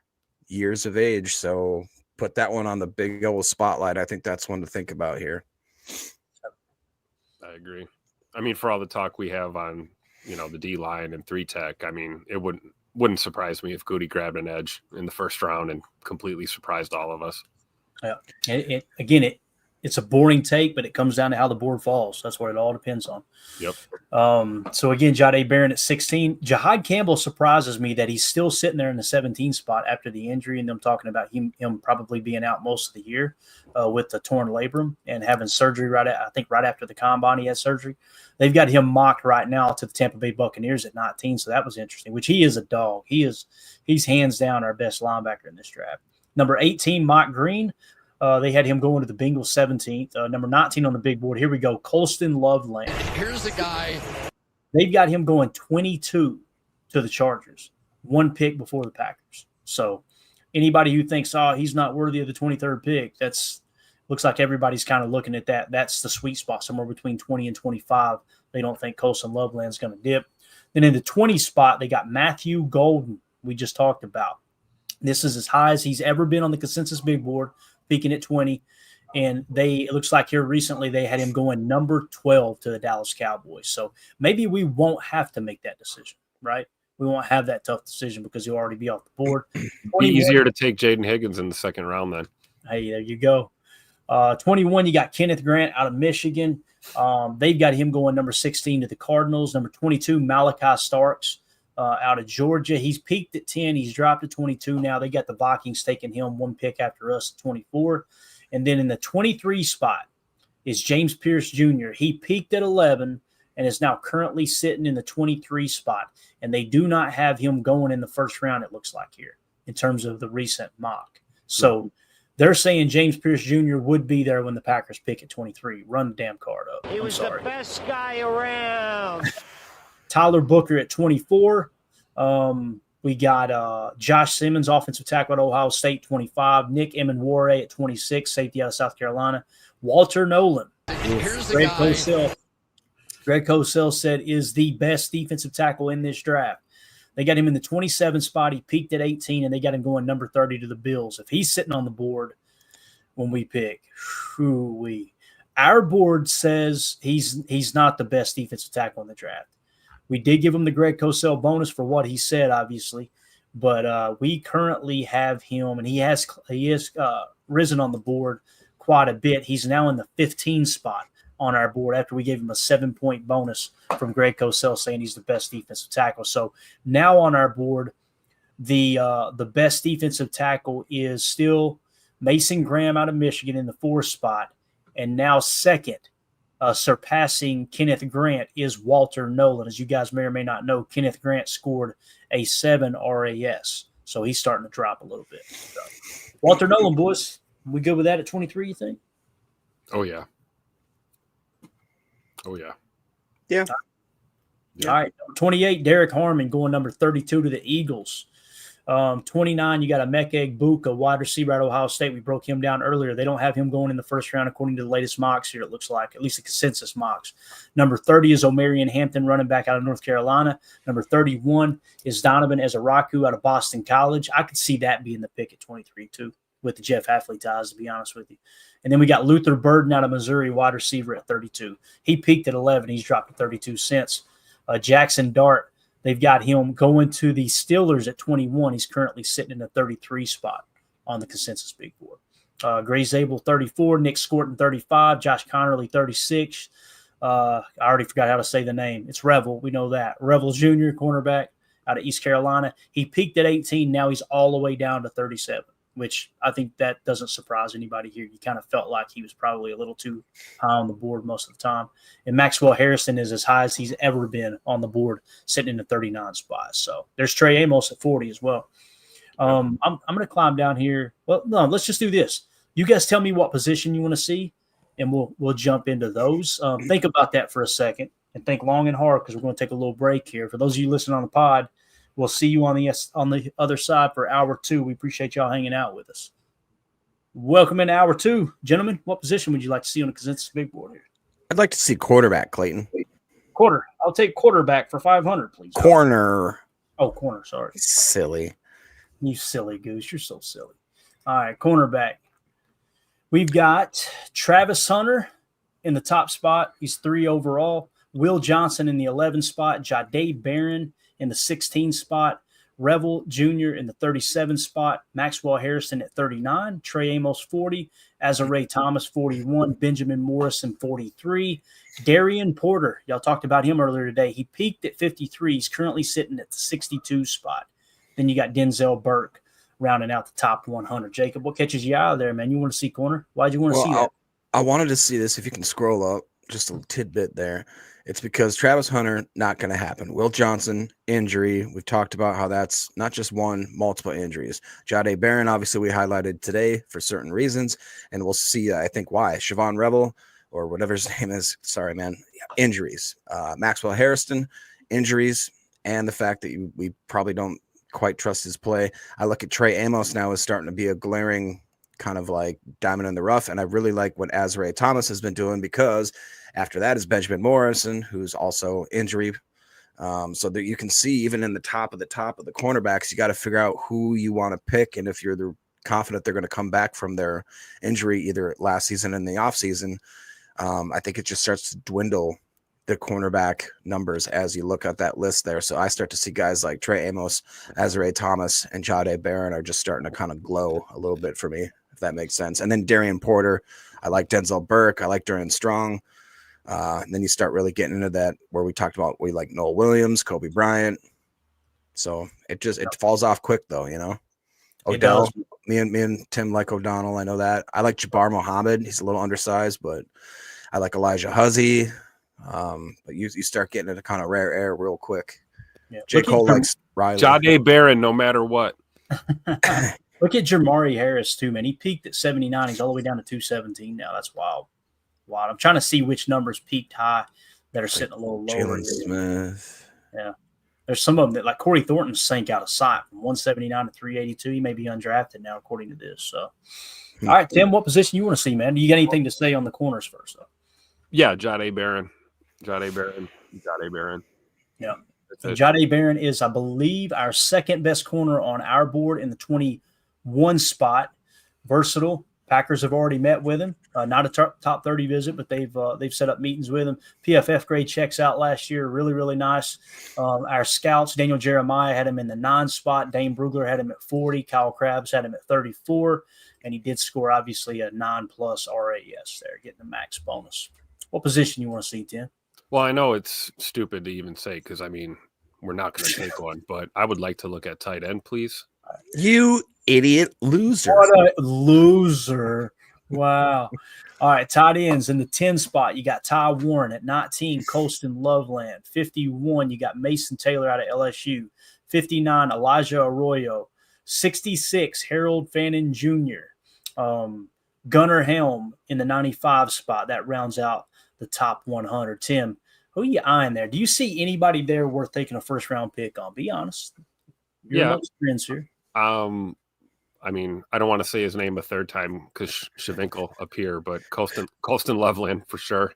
S3: years of age. So put that one on the big old spotlight. I think that's one to think about here.
S2: I agree. I mean, for all the talk we have on, the D line and 3-tech, I mean, it wouldn't surprise me if Goody grabbed an edge in the first round and completely surprised all of us.
S1: Yeah. It's a boring take, but it comes down to how the board falls. That's what it all depends on.
S2: Yep.
S1: So again, Jahdae Barron at 16. Jahad Campbell surprises me that he's still sitting there in the 17 spot after the injury, and them talking about him probably being out most of the year with the torn labrum and having surgery right after the combine he had surgery. They've got him mocked right now to the Tampa Bay Buccaneers at 19, so that was interesting, which he is a dog. He's hands down our best linebacker in this draft. Number 18, Mike Green. They had him going to the Bengals 17th. Number 19 on the big board. Here we go. Colston Loveland.
S6: Here's the guy.
S1: They've got him going 22 to the Chargers. 1 pick before the Packers. So anybody who thinks, he's not worthy of the 23rd pick, looks like everybody's kind of looking at that. That's the sweet spot, somewhere between 20 and 25. They don't think Colston Loveland's going to dip. Then in the 20 spot, they got Matthew Golden, we just talked about. This is as high as he's ever been on the consensus big board, peaking at 20. And it looks like here recently they had him going number 12 to the Dallas Cowboys. So maybe we won't have to make that decision, right? We won't have that tough decision because he'll already be off the board.
S2: Be easier to take Jaden Higgins in the second round then.
S1: Hey, there you go. 21, you got Kenneth Grant out of Michigan. They've got him going number 16 to the Cardinals. Number 22, Malachi Starks out of Georgia. He's peaked at 10. He's dropped to 22 now. They got the Vikings taking him 1 pick after us at 24. And then in the 23 spot is James Pierce Jr. He peaked at 11 and is now currently sitting in the 23 spot. And they do not have him going in the first round, it looks like here, in terms of the recent mock. So they're saying James Pierce Jr. would be there when the Packers pick at 23. Run the damn card up.
S7: He was the best guy around.
S1: Tyler Booker at 24. We got Josh Simmons, offensive tackle at Ohio State, 25. Nick Emenware at 26, safety out of South Carolina. Walter Nolan.
S6: Here's the
S1: Greg
S6: guy.
S1: Cosell. Greg Cosell said is the best defensive tackle in this draft. They got him in the 27 spot. He peaked at 18, and they got him going number 30 to the Bills. If he's sitting on the board when we pick, Our board says he's not the best defensive tackle in the draft. We did give him the Greg Cosell bonus for what he said, obviously, but we currently have him, and he has risen on the board quite a bit. He's now in the 15 spot on our board after we gave him a 7-point bonus from Greg Cosell saying he's the best defensive tackle. So now on our board, the best defensive tackle is still Mason Graham out of Michigan in the 4th spot, and now second, surpassing Kenneth Grant, is Walter Nolan. As you guys may or may not know, Kenneth Grant scored a 7 RAS, so he's starting to drop a little bit. So, Walter Nolan, boys, we good with that at 23, you think?
S2: Oh, yeah. Oh, yeah.
S3: Yeah.
S1: All right, 28, Derek Harmon going number 32 to the Eagles. 29, you got Emeka Egbuka, wide receiver at Ohio State. We broke him down earlier. They don't have him going in the first round according to the latest mocks here, it looks like, at least the consensus mocks. Number 30 is Omarion Hampton, running back out of North Carolina. Number 31 is Donovan Ezaraku out of Boston College. I could see that being the pick at 23 too, with the Jeff Hafley ties, to be honest with you. And then we got Luther Burden out of Missouri, wide receiver at 32. He peaked at 11. He's dropped to 32 cents. Jackson Dart, they've got him going to the Steelers at 21. He's currently sitting in the 33 spot on the consensus big board. Gray Zabel, 34. Nick Scorton, 35. Josh Connerly, 36. I already forgot how to say the name. It's Revel. We know that. Revel Jr., cornerback out of East Carolina. He peaked at 18. Now he's all the way down to 37, which I think that doesn't surprise anybody here. You kind of felt like he was probably a little too high on the board most of the time. And Maxwell Harrison is as high as he's ever been on the board, sitting in the 39 spot. So there's Trey Amos at 40 as well. I'm going to climb down here. Well, no, let's just do this. You guys tell me what position you want to see, and we'll jump into those. Think about that for a second and think long and hard, because we're going to take a little break here. For those of you listening on the pod, we'll see you on the other side for hour 2. We appreciate y'all hanging out with us. Welcome into hour 2. Gentlemen, what position would you like to see on the consensus big board here?
S3: I'd like to see quarterback, Clayton.
S1: Quarter. I'll take quarterback for 500, please.
S3: Corner.
S1: Oh, corner. Sorry.
S3: Silly.
S1: You silly goose. You're so silly. All right, cornerback. We've got Travis Hunter in the top spot. He's 3 overall. Will Johnson in the 11 spot. Jahdae Barron in the 16 spot. Revel Jr. in the 37 spot. Maxwell Harrison at 39. Trey Amos 40. Azare Thomas 41. Benjamin Morrison 43. Darian Porter. Y'all talked about him earlier today. He peaked at 53. He's currently sitting at the 62 spot. Then you got Denzel Burke rounding out the top 100. Jacob, what catches you out of there, man? You want to see corner? Why'd you want to see that?
S3: I wanted to see this. If you can scroll up just a tidbit there. It's because Travis Hunter, not going to happen. Will Johnson, injury. We've talked about how that's not just one, multiple injuries. Jahdae Barron, obviously, we highlighted today for certain reasons, and we'll see, I think, why. Siobhan Revel, or whatever his name is, sorry, man, injuries. Maxwell Harrison, injuries, and the fact that we probably don't quite trust his play. I look at Trey Amos now as starting to be a glaring kind of like diamond in the rough, and I really like what Azare Thomas has been doing, because after that is Benjamin Morrison, who's also injury. So that you can see, even in the top of the cornerbacks, you got to figure out who you want to pick, and if you're confident they're going to come back from their injury either last season and the offseason, I think it just starts to dwindle the cornerback numbers as you look at that list there. So I start to see guys like Trey Amos, Azare Thomas, and Jahdae Barron are just starting to kind of glow a little bit for me, if that makes sense. And then Darian Porter, I like Denzel Burke, I like Darian Strong. And then you start really getting into that where we talked about, we like Noel Williams, Kobe Bryant. So it falls off quick though, you know. Odell, me and Tim like O'Donnell. I know that. I like Jabbar Muhammad. He's a little undersized, but I like Elijah Huzzy. But you start getting into kind of rare air real quick.
S1: Yeah.
S3: J. Cole likes Riley.
S2: Jahdae Barron, no matter what.
S1: Look at Jamari Harris too, man. He peaked at 79. He's all the way down to 217 now. That's wild. I'm trying to see which numbers peaked high that are sitting a little lower.
S3: Jalen Smith.
S1: Yeah. There's some of them that, like Corey Thornton, sank out of sight from 179 to 382. He may be undrafted now, according to this. So, all right, Tim, what position you want to see, man? Do you got anything to say on the corners first, though?
S2: Yeah, Jahdae Barron. Jahdae Barron.
S1: Yeah. Jahdae Barron is, I believe, our second best corner on our board in the 21 spot. Versatile. Packers have already met with him. Not a top 30 visit, but they've set up meetings with him. PFF grade checks out last year. Really, really nice. Our scouts, Daniel Jeremiah had him in the 9 spot. Dane Brugler had him at 40. Kyle Krabs had him at 34. And he did score, obviously, a 9+ RAS there, getting the max bonus. What position you want to see, Tim?
S2: Well, I know it's stupid to even say because, I mean, we're not going to take one, but I would like to look at tight end, please.
S3: You idiot loser.
S1: What a loser. Wow. All right, tight ends in the 10 spot, you got Ty Warren at 19, Colston Loveland. 51, you got Mason Taylor out of LSU. 59, Elijah Arroyo. 66, Harold Fannin Jr. Gunnar Helm in the 95 spot. That rounds out the top 100. Tim, who are you eyeing there? Do you see anybody there worth taking a first-round pick on? Be honest. You're amongst friends here.
S2: I mean, I don't want to say his name a third time because Shavinkle up here, but Colston Loveland for sure.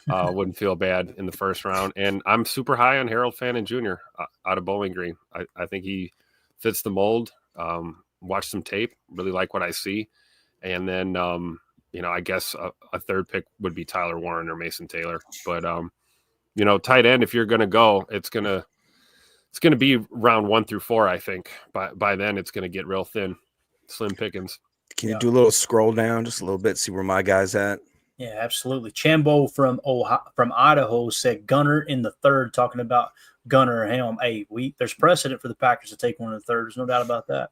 S2: Wouldn't feel bad in the first round. And I'm super high on Harold Fannin Jr. Out of Bowling Green. I think he fits the mold. Watch some tape, really like what I see. And then, I guess a third pick would be Tyler Warren or Mason Taylor. But, tight end, if you're going to go, it's going to be round 1 through 4, I think. By then, it's going to get real thin. Slim pickings.
S3: Can you do a little scroll down just a little bit, see where my guy's at?
S1: Yeah, absolutely. Chambo from Idaho said Gunner in the 3rd, talking about Gunner or Helm. Hey, there's precedent for the Packers to take one in the 3rd. There's no doubt about that.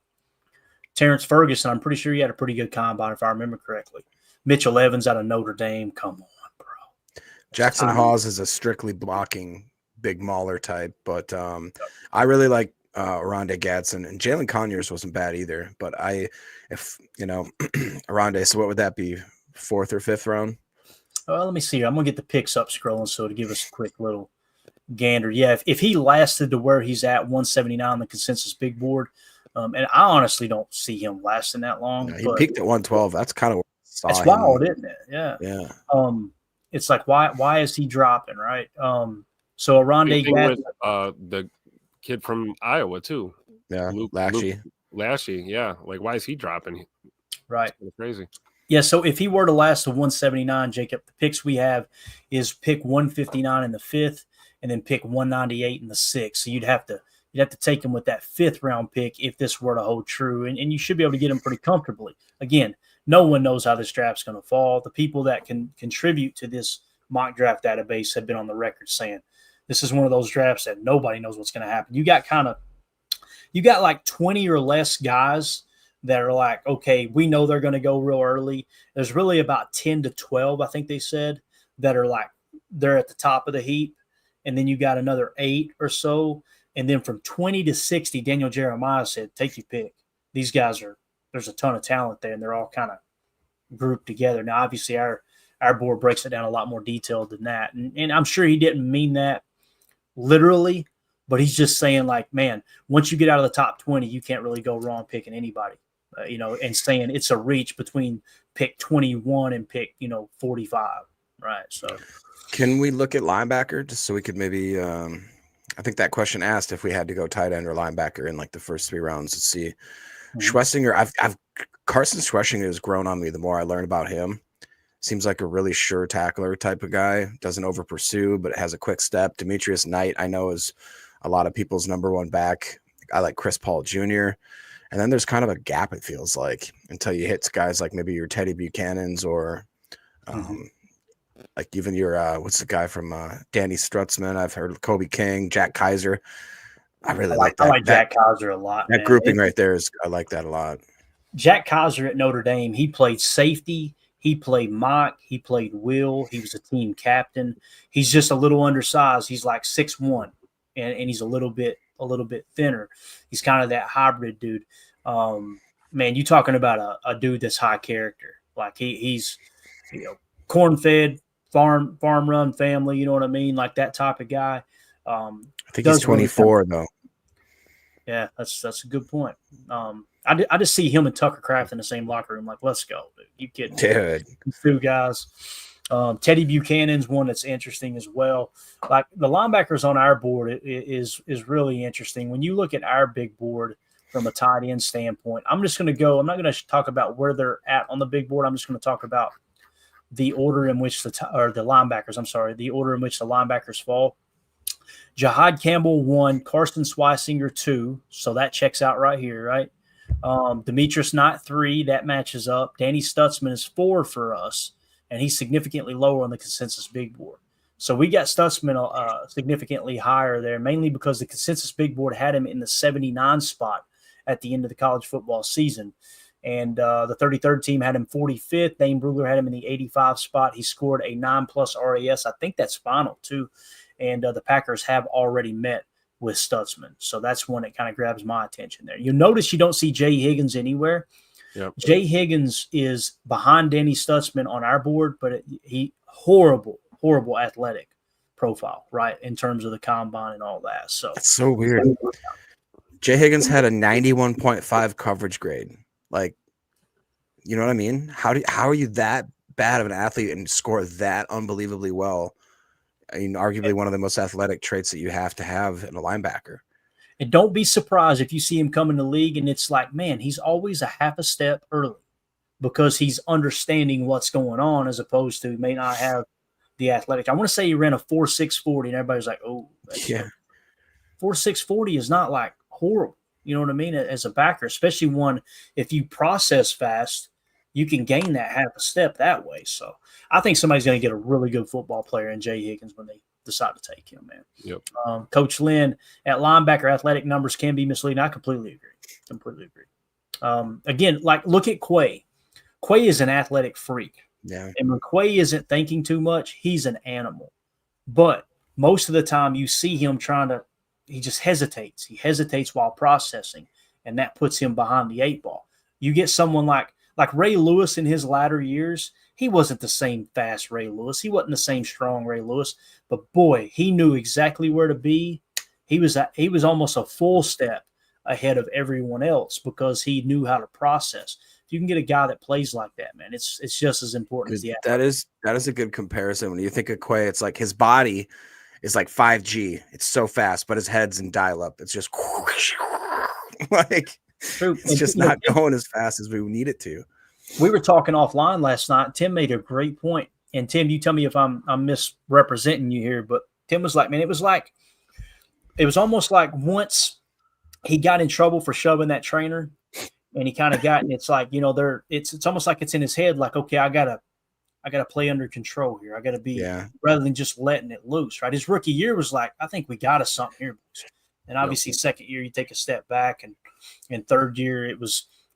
S1: Terrence Ferguson, I'm pretty sure he had a pretty good combine, if I remember correctly. Mitchell Evans out of Notre Dame. Come on, bro.
S3: Jackson Hawes is a strictly blocking big mauler type, but I really like Aronde Gadsden, and Jalen Conyers wasn't bad either. But Aronde, so what would that be? 4th or 5th round?
S1: Let me see here. I'm going to get the picks up scrolling so to give us a quick little gander. Yeah, if he lasted to where he's at, 179 on the consensus big board, and I honestly don't see him lasting that long.
S3: Yeah, he peaked at 112. That's kind of
S1: that's wild, isn't it? Yeah.
S3: Yeah.
S1: It's like why is he dropping, right? So Aronde Gadsden,
S2: the kid from Iowa too.
S3: Yeah,
S2: Luke Lashy. Yeah, like why is he dropping?
S1: Right.
S2: It's crazy.
S1: Yeah, so if he were to last to 179, Jacob, the picks we have is pick 159 in the 5th and then pick 198 in the 6th. So you'd have to take him with that 5th round pick if this were to hold true, and you should be able to get him pretty comfortably. Again, no one knows how this draft's going to fall. The people that can contribute to this mock draft database have been on the record saying this is one of those drafts that nobody knows what's going to happen. You got like 20 or less guys that are like, okay, we know they're going to go real early. There's really about 10 to 12, I think they said, that are like they're at the top of the heap. And then you got another 8 or so. And then from 20 to 60, Daniel Jeremiah said, take your pick. These guys there's a ton of talent there, and they're all kind of grouped together. Now, obviously, our board breaks it down a lot more detailed than that. And I'm sure he didn't mean that literally, but he's just saying, like, man, once you get out of the top 20, you can't really go wrong picking anybody, and saying it's a reach between pick 21 and pick, 45, right? So
S3: can we look at linebacker just so we could maybe I think that question asked if we had to go tight end or linebacker in like the first 3 rounds to see. Schwessinger, Carson Schwessinger has grown on me the more I learn about him. Seems like a really sure tackler type of guy. Doesn't over pursue, but has a quick step. Demetrius Knight, I know, is a lot of people's number 1 back. I like Chris Paul Jr. And then there's kind of a gap, it feels like, until you hit guys like maybe your Teddy Buchanan's or like even your what's the guy from Danny Strutzman? I've heard of Kobe King, Jack Kaiser. I really like that.
S1: I like Jack Kaiser a lot.
S3: That grouping right there I like that a lot.
S1: Jack Kaiser at Notre Dame, he played safety. He played mock. He played will. He was a team captain. He's just a little undersized. He's like 6'1", and he's a little bit thinner. He's kind of that hybrid dude. Man, you talking about a dude that's high character. Like he's corn-fed, farm run family. You know what I mean? Like that type of guy.
S3: I think he's 24 though.
S1: Yeah, that's a good point. I just see him and Tucker Kraft in the same locker room. Like, let's go, dude. You kidding?
S3: Dude.
S1: 2 guys. Teddy Buchanan's one that's interesting as well. Like the linebackers on our board is really interesting. When you look at our big board, from a tight end standpoint. I'm just going to go. I'm not going to talk about where they're at on the big board. I'm just going to talk about the order in which the linebackers. I'm sorry, the order in which the linebackers fall. Jahad Campbell 1, Carson Swisinger 2, so that checks out right here, right? Demetrius Knight 3, that matches up. Danny Stutzman is 4 for us, and he's significantly lower on the consensus big board. So we got Stutzman significantly higher there, mainly because the consensus big board had him in the 79 spot at the end of the college football season. And the 33rd team had him 45th. Dane Brugler had him in the 85 spot. He scored a 9+ RAS. I think that's final, too. And the Packers have already met with Stutzman. So that's one that kind of grabs my attention there. You'll notice you don't see Jay Higgins anywhere.
S2: Yep.
S1: Jay Higgins is behind Danny Stutzman on our board, but he horrible athletic profile, right, in terms of the combine and all that. So
S3: that's so weird. Jay Higgins had a 91.5 coverage grade. Like, you know what I mean? How are you that bad of an athlete and score that unbelievably well? I mean, arguably one of the most athletic traits that you have to have in a linebacker.
S1: And don't be surprised if you see him come in the league and it's like, man, he's always a half a step early because he's understanding what's going on as opposed to may not have the athletic. I want to say he ran a 4.640 and everybody's like, oh,
S3: yeah.
S1: 4.640 is not like horrible. You know what I mean? As a backer, especially one, if you process fast, you can gain that half a step that way. So I think somebody's going to get a really good football player in Jay Higgins when they decide to take him, man.
S2: Yep.
S1: Coach Lynn, at linebacker, athletic numbers can be misleading. I completely agree. Again, like look at Quay. Quay is an athletic freak.
S3: Yeah.
S1: And when Quay isn't thinking too much, he's an animal. But most of the time you see him he just hesitates. He hesitates while processing, and that puts him behind the 8 ball. You get someone like Ray Lewis in his latter years, he wasn't the same fast Ray Lewis. He wasn't the same strong Ray Lewis, but boy, he knew exactly where to be. He was almost a full step ahead of everyone else because he knew how to process. If you can get a guy that plays like that, man, it's just as important as the athlete.
S3: That is a good comparison. When you think of Quay, it's like his body is like 5G. It's so fast, but his head's in dial-up. It's just like
S1: True.
S3: It's just not going as fast as we need it to.
S1: We were talking offline last night. Tim made a great point. And Tim, you tell me if I'm misrepresenting you here, but Tim was like, man, it was almost like once he got in trouble for shoving that trainer and he kind of got, and it's like, you know, it's almost like it's in his head. Like, okay, I gotta play under control here. I got to be rather than just letting it loose, right? His rookie year was like, I think we got us something here. And obviously second year, you take a step back, and third year,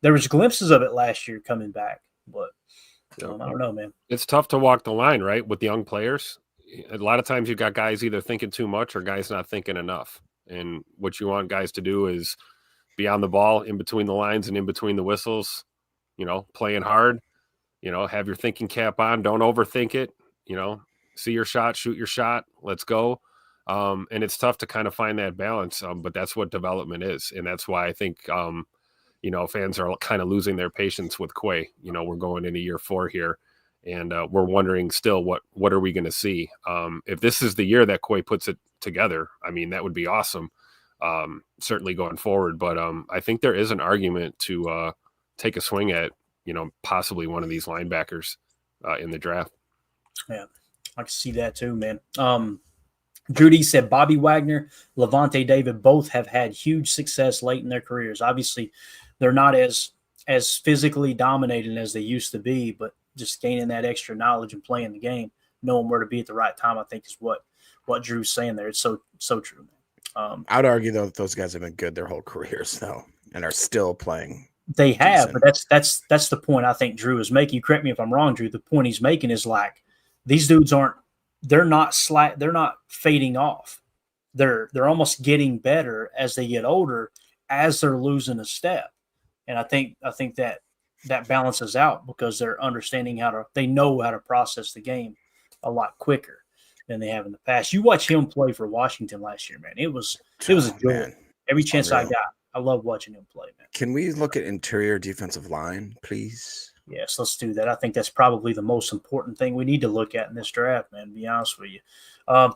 S1: there was glimpses of it last year coming back, but I don't know, man.
S2: It's tough to walk the line, right? With young players. A lot of times you've got guys either thinking too much or guys not thinking enough. And what you want guys to do is be on the ball in between the lines and in between the whistles, you know, playing hard. You know, have your thinking cap on. Don't overthink it. You know, see your shot, shoot your shot. Let's go. And it's tough to kind of find that balance, but that's what development is. And that's why I think, you know, fans are kind of losing their patience with Quay. You know, we're going into year 4 here, and we're wondering still what are we going to see? If this is the year that Quay puts it together, I mean, that would be awesome, certainly going forward. But I think there is an argument to take a swing at, you know, possibly one of these linebackers in the draft.
S1: Yeah, I can see that too, man. Judy said Bobby Wagner, Levante David both have had huge success late in their careers. Obviously, they're not as physically dominating as they used to be, but just gaining that extra knowledge and playing the game, knowing where to be at the right time, I think is what Drew's saying there. It's so true, man.
S3: I'd argue, though, that those guys have been good their whole careers, though, and are still playing.
S1: They have, but that's the point I think Drew is making. You correct me if I'm wrong, Drew. The point he's making is like these dudes they're not fading off. They're almost getting better as they get older, as they're losing a step. And I think that balances out because they're understanding they know how to process the game a lot quicker than they have in the past. You watch him play for Washington last year, man. It was a joy.
S3: Man.
S1: Every chance I got, I love watching him play, man.
S3: Can we look at interior defensive line, please?
S1: Yes, let's do that. I think that's probably the most important thing we need to look at in this draft, man, to be honest with you.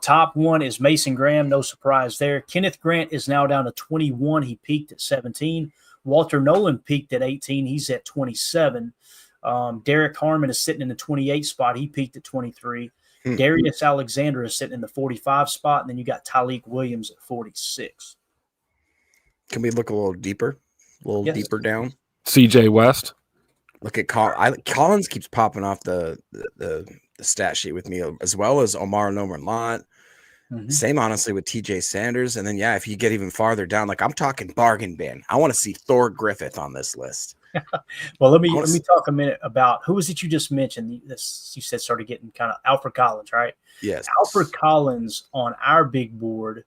S1: Top one is Mason Graham. No surprise there. Kenneth Grant is now down to 21. He peaked at 17. Walter Nolan peaked at 18. He's at 27. Derek Harmon is sitting in the 28 spot. He peaked at 23. Darius Alexander is sitting in the 45 spot. And then you got Tyleek Williams at 46.
S3: Can we look a little deeper? Deeper down?
S2: CJ West.
S3: Look at Collins keeps popping off the stat sheet with me, as well as Omar Nomerlot. Same, honestly, with TJ Sanders. And then, if you get even farther down, like I'm talking bargain bin. I want to see Thor Griffith on this list.
S1: Well, let me talk a minute about who was it you just mentioned. This you said started getting kind of Alfred Collins, right?
S3: Yes.
S1: Alfred Collins on our big board,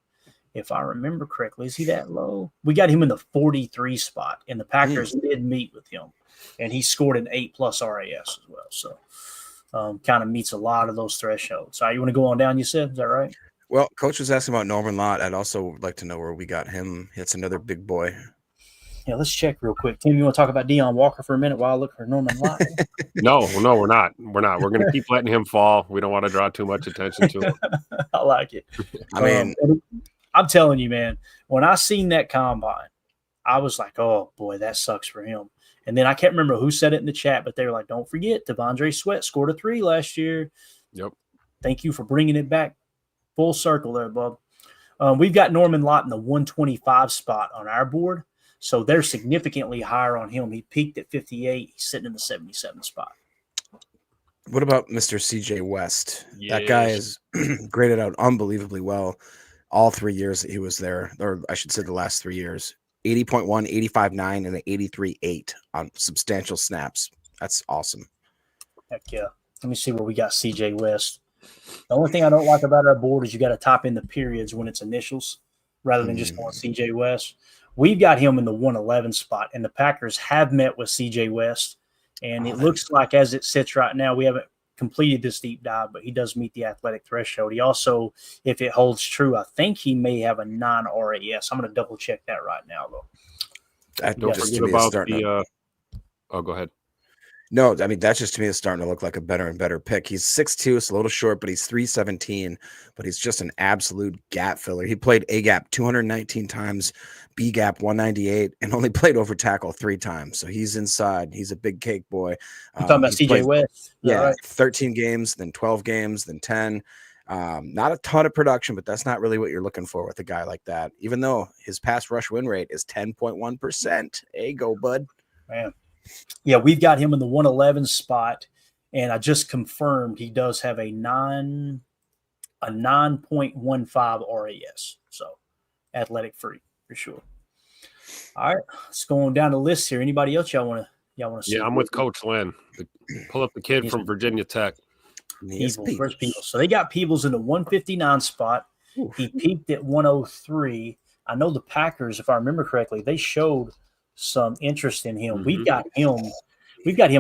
S1: if I remember correctly, is he that low? We got him in the 43 spot, and the Packers did meet with him, and he scored an 8+ RAS as well. So kind of meets a lot of those thresholds. So you want to go on down, you said? Is that right?
S3: Well, Coach was asking about Norman Lott. I'd also like to know where we got him. It's another big boy.
S1: Yeah, let's check real quick. Tim, you want to talk about Deion Walker for a minute while I look for Norman Lott?
S2: No, we're not. We're going to keep letting him fall. We don't want to draw too much attention to him.
S1: I like it.
S3: I mean,
S1: I'm telling you, man, when I seen that combine, I was like, oh, boy, that sucks for him. And then I can't remember who said it in the chat, but they were like, don't forget, Devondre Sweat scored a 3 last year.
S2: Yep. Thank
S1: you for bringing it back full circle there, bub. We've got Norman Lott in the 125 spot on our board, so they're significantly higher on him. He peaked at 58. He's sitting in the 77 spot.
S3: What about Mr. CJ West?
S2: Yes.
S3: That guy is graded out unbelievably well all 3 years that he was there, or I should say the last 3 years. 80.1, 85.9, and an 83.8 on substantial snaps. That's awesome.
S1: Heck yeah. Let me see where we got CJ West. The only thing I don't like about our board is you got to top in the periods when it's initials rather than just going CJ West. We've got him in the 111 spot, and the Packers have met with CJ West. And it looks like as it sits right now, we haven't completed this deep dive, but he does meet the athletic threshold. He also, if it holds true, I think he may have a 9 RAS. I'm going to double check that right now, though.
S2: Don't forget about the go ahead.
S3: No, I mean, that's just to me is starting to look like a better and better pick. He's 6'2", it's a little short, but he's 317, but he's just an absolute gap filler. He played A gap 219 times, B gap 198, and only played over tackle 3 times. So he's inside. He's a big cake boy.
S1: You're talking about CJ West?
S3: Yeah, right. 13 games, then 12 games, then 10. Not a ton of production, but that's not really what you're looking for with a guy like that, even though his pass rush win rate is 10.1%. Hey, go, bud.
S1: Man. Yeah, we've got him in the 111 spot, and I just confirmed he does have a 9.15 RAS. So athletic free for sure. All right, let's go on down the list here. Anybody else y'all want to see?
S2: Yeah, I'm with Coach Lynn. Pull up the kid from Virginia Tech.
S1: Where's Peebles? So they got Peebles in the 159 spot. Oof. He peaked at 103. I know the Packers, if I remember correctly, they showed some interest in him. We've got him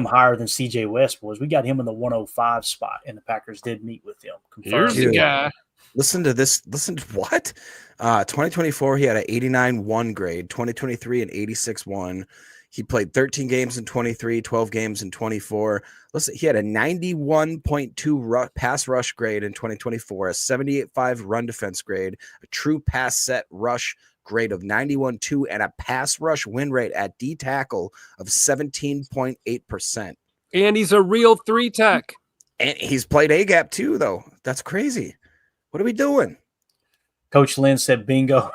S1: higher than CJ West was. We got him in the 105 spot, and the Packers did meet with him.
S2: Here's the guy.
S3: Listen to this. Listen to what? 2024, he had an 89-1 grade. 2023, an 86-1. He played 13 games in 23, 12 games in 24. Listen, he had a 91.2 pass rush grade in 2024, a 78.5 run defense grade, a true pass set rush grade of 91.2, and a pass rush win rate at D tackle of 17.8%.
S2: And he's a real 3-tech.
S3: And he's played A-gap too, though. That's crazy. What are we doing?
S1: Coach Lynn said bingo.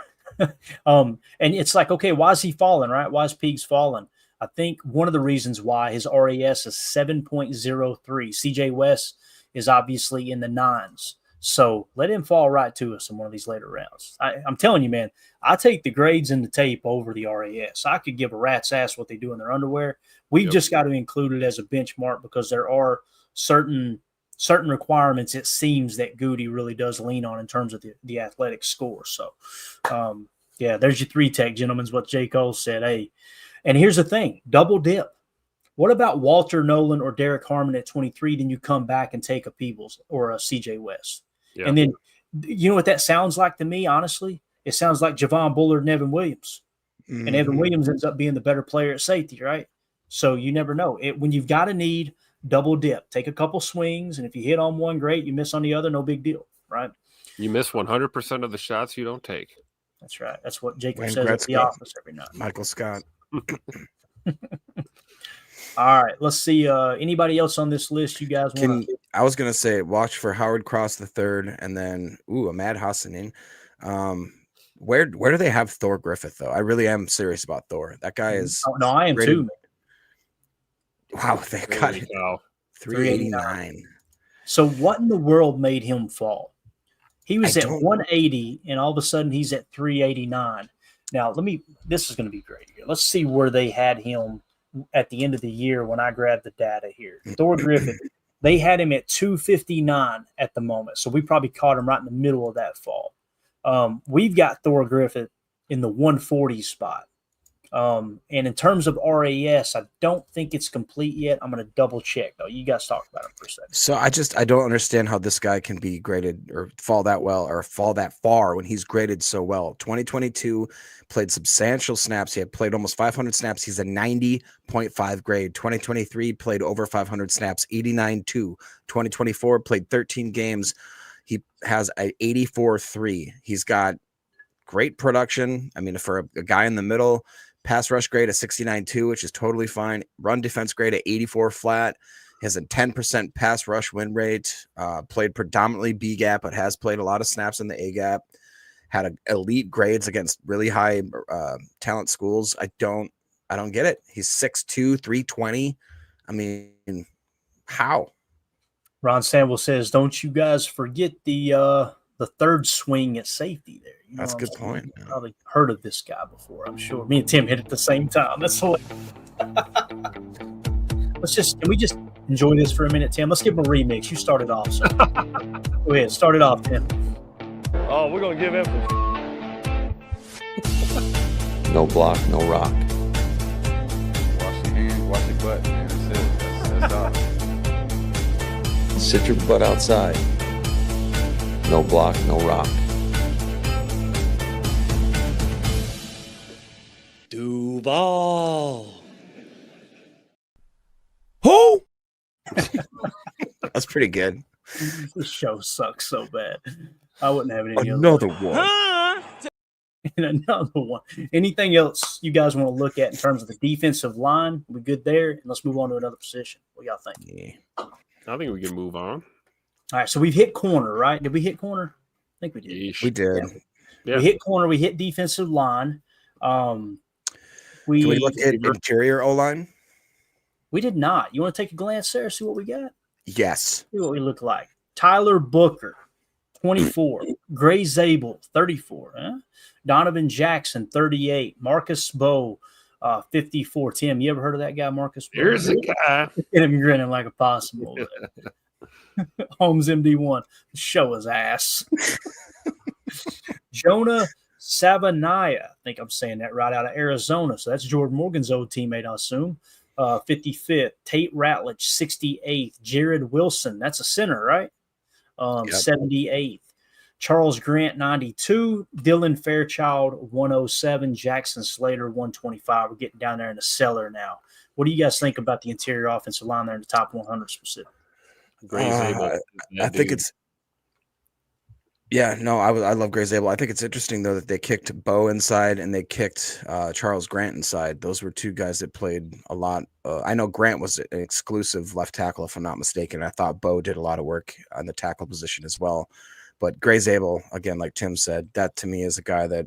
S1: And it's like, okay, why is he falling, right? Why is Peegs falling? I think one of the reasons why his RAS is 7.03. CJ West is obviously in the 9s. So let him fall right to us in one of these later rounds. I'm telling you, man, I take the grades and the tape over the RAS. I could give a rat's ass what they do in their underwear. We've just got to include it as a benchmark because there are certain requirements, it seems, that Goody really does lean on in terms of the athletic score. So, there's your 3-tech, gentlemen, is what J. Cole said. Hey, and here's the thing, double dip. What about Walter Nolan or Derek Harmon at 23? Then you come back and take a Peebles or a CJ West. Yeah. And then, you know what that sounds like to me, honestly? It sounds like Javon Bullard and Evan Williams. And Evan Williams ends up being the better player at safety, right? So you never know. When you've got a need, double dip. Take a couple swings, and if you hit on one, great. You miss on the other, no big deal, right?
S2: You miss 100% of the shots you don't take.
S1: That's right. That's what Jacob
S3: Wayne
S1: says at the
S3: Gretzky.
S1: office every night.
S3: Michael Scott.
S1: All right, let's see. Anybody else on this list you guys want to?
S3: I was gonna say watch for Howard Cross III, and then Ahmad Hassanin. Where do they have Thor Griffith though? I really am serious about Thor. That guy is.
S1: Oh, no, I am too. Man.
S3: Wow, they got it. 389.
S1: So what in the world made him fall? He was at
S3: don't-
S1: 180, and all of a sudden he's at 389. Now this is going to be great here. Let's see where they had him at the end of the year when I grabbed the data here. Thor Griffith, they had him at 259 at the moment. So we probably caught him right in the middle of that fall. We've got Thor Griffith in the 140 spot. And in terms of RAS, I don't think it's complete yet. I'm going to double check though. You guys talk about him for a second.
S3: So I don't understand how this guy can be graded or fall that well or fall that far when he's graded so well. 2022 played substantial snaps. He had played almost 500 snaps. He's a 90.5 grade. 2023 played over 500 snaps, 89.2. 2024 played 13 games. He has a 84.3. He's got great production. I mean, for a guy in the middle. Pass rush grade at 69.2, which is totally fine. Run defense grade at 84 flat. He has a 10% pass rush win rate. Played predominantly B gap, but has played a lot of snaps in the A gap. Had elite grades against really high talent schools. I don't get it. He's 6'2", 320. I mean, how?
S1: Ron Samuel says, "Don't you guys forget the third swing at safety there." You know
S3: That's a good point.
S1: You've probably heard of this guy before, I'm sure. Me and Tim hit it at the same time. That's hilarious. Can we just enjoy this for a minute, Tim? Let's give him a remix. You started off. So. Go ahead, start it off, Tim.
S4: Oh, we're going to give him some.
S6: No block, no rock.
S8: Wash your hands, wash your butt, man. That's it. That's all.
S6: Sit your butt outside. No block, no rock.
S9: Duval.
S3: Who? That's pretty good.
S1: This show sucks so bad. I wouldn't have it any
S3: Another
S1: other way.
S3: one.
S1: And another one. Anything else you guys want to look at in terms of the defensive line? We good there? And let's move on to another position. What y'all think?
S3: Yeah.
S2: I think we can move on.
S1: All right, so we've hit corner, right? Did we hit corner? I think we did.
S2: Yeesh.
S3: We did.
S2: Yeah.
S1: We hit corner. We hit defensive line.
S3: Can we look at interior O-line?
S1: We did not. You want to take a glance there, see what we got?
S3: Yes.
S1: See what we look like. Tyler Booker, 24. Gray Zabel, 34. Huh? Donovan Jackson, 38. Marcus Bowe, 54. Tim, you ever heard of that guy, Marcus Bowe?
S2: Here's a guy.
S1: Get him grinning like a possum over there. Holmes MD1, show his ass. Jonah Savanaya, I think I'm saying that right, out of Arizona. So that's Jordan Morgan's old teammate, I assume. 55th. Tate Ratledge, 68th. Jared Wilson, that's a center, right? 78th. Charles Grant, 92. Dylan Fairchild, 107. Jackson Slater, 125. We're getting down there in the cellar now. What do you guys think about the interior offensive line there in the top 100 specific?
S3: I think it's I love Gray Zabel. I think it's interesting though that they kicked Bo inside and they kicked Charles Grant inside. Those were two guys that played a lot. I know Grant was an exclusive left tackle, if I'm not mistaken. I thought Bo did a lot of work on the tackle position as well. But Gray Zabel, again, like Tim said, that to me is a guy that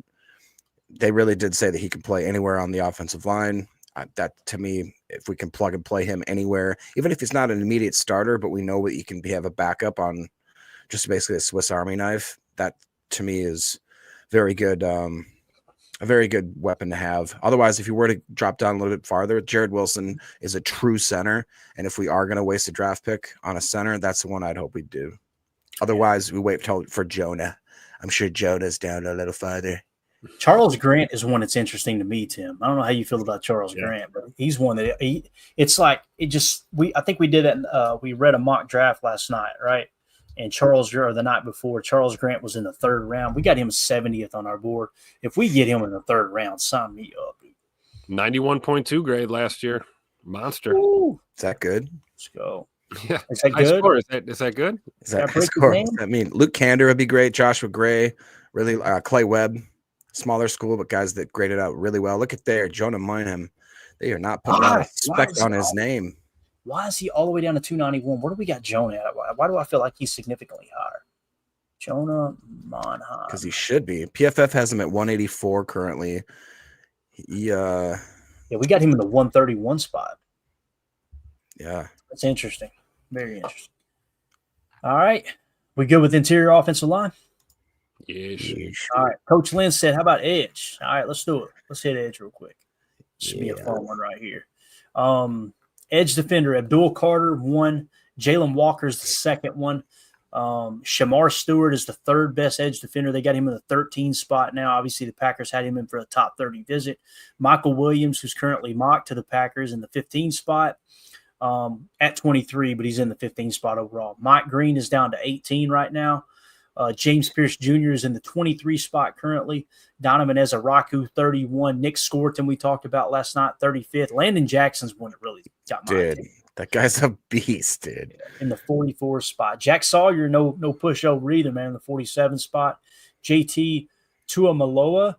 S3: they really did say that he could play anywhere on the offensive line. That to me, if we can plug and play him anywhere, even if he's not an immediate starter, but we know that he can have a backup on just basically a Swiss Army knife, that to me is very good, a very good weapon to have. Otherwise, if you were to drop down a little bit farther, Jared Wilson is a true center. And if we are going to waste a draft pick on a center, that's the one I'd hope we do. Otherwise, we wait for Jonah. I'm sure Jonah's down a little farther.
S1: Charles Grant is one that's interesting to me, Tim. I don't know how you feel about Charles Grant, but he's one that I think we did it. We read a mock draft last night, right? And the night before, Charles Grant was in the third round. We got him 70th on our board. If we get him in the third round, sign me up.
S2: 91.2 grade last year. Monster.
S1: Ooh,
S3: Is that good?
S1: let's go.
S2: Yeah.
S1: Is that
S2: High
S1: good?
S2: score. Is that good?
S3: Is that
S1: Gotta break
S3: score?
S1: his
S3: What
S1: name?
S3: does that mean? Luke Kander would be great. Joshua Gray, really Clay Webb, smaller school, but guys that graded out really well. Look at there, Jonah Mineham. They are not putting a lot of respect on his name.
S1: Why is he all the way down to 291? Where do we got Jonah at? Why do I feel like he's significantly higher? Jonah Monheim.
S3: Because he should be. PFF has him at 184 currently.
S1: Yeah, we got him in the 131 spot.
S3: Yeah.
S1: That's interesting. Very interesting. All right. We good with interior offensive line?
S2: Yes.
S1: All right. Coach Lynn said, how about edge? All right, let's do it. Let's hit edge real quick. Should be a fun one right here. Edge defender, Abdul Carter, 1. Jalen Walker's the second one. Shamar Stewart is the third best edge defender. They got him in the 13 spot now. Obviously, the Packers had him in for a top 30 visit. Michael Williams, who's currently mocked to the Packers in the 15 spot at 23, but he's in the 15 spot overall. Mike Green is down to 18 right now. James Pierce Jr. is in the 23 spot currently. Donovan Ezaraku, 31. Nick Scorton, we talked about last night, 35th. Landon Jackson's one that really got my attention.
S3: That guy's a beast, dude.
S1: In the 44 spot. Jack Sawyer, no pushover either, man, in the 47 spot. JT Tuamaloa,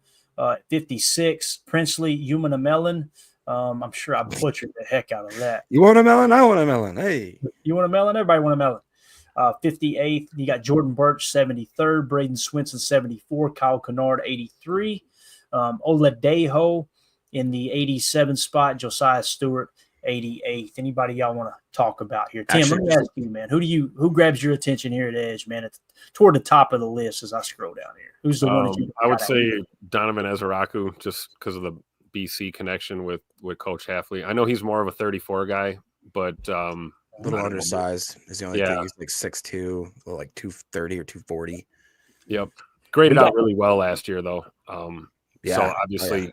S1: 56. Princely Umanamelon. I'm sure I butchered the heck out of that.
S3: You want a melon? I want a melon. Hey.
S1: You want a melon? Everybody want a melon. 58th. You got Jordan Birch, 73rd. Braden Swinson, 74. Kyle Kennard, 83. Oladejo in the 87 spot. Josiah Stewart, 88th. Anybody y'all want to talk about here? Tim, let me ask you, man. Who grabs your attention here at edge, man? It's toward the top of the list as I scroll down here. Who's the one that you
S2: I would say Donovan Ezaraku, just because of the BC connection with Coach Hafley. I know he's more of a 34 guy, but
S3: a little undersized is the only thing. He's like 6'2", like 230 or 240.
S2: Yep. Graded out really well last year, though. So obviously,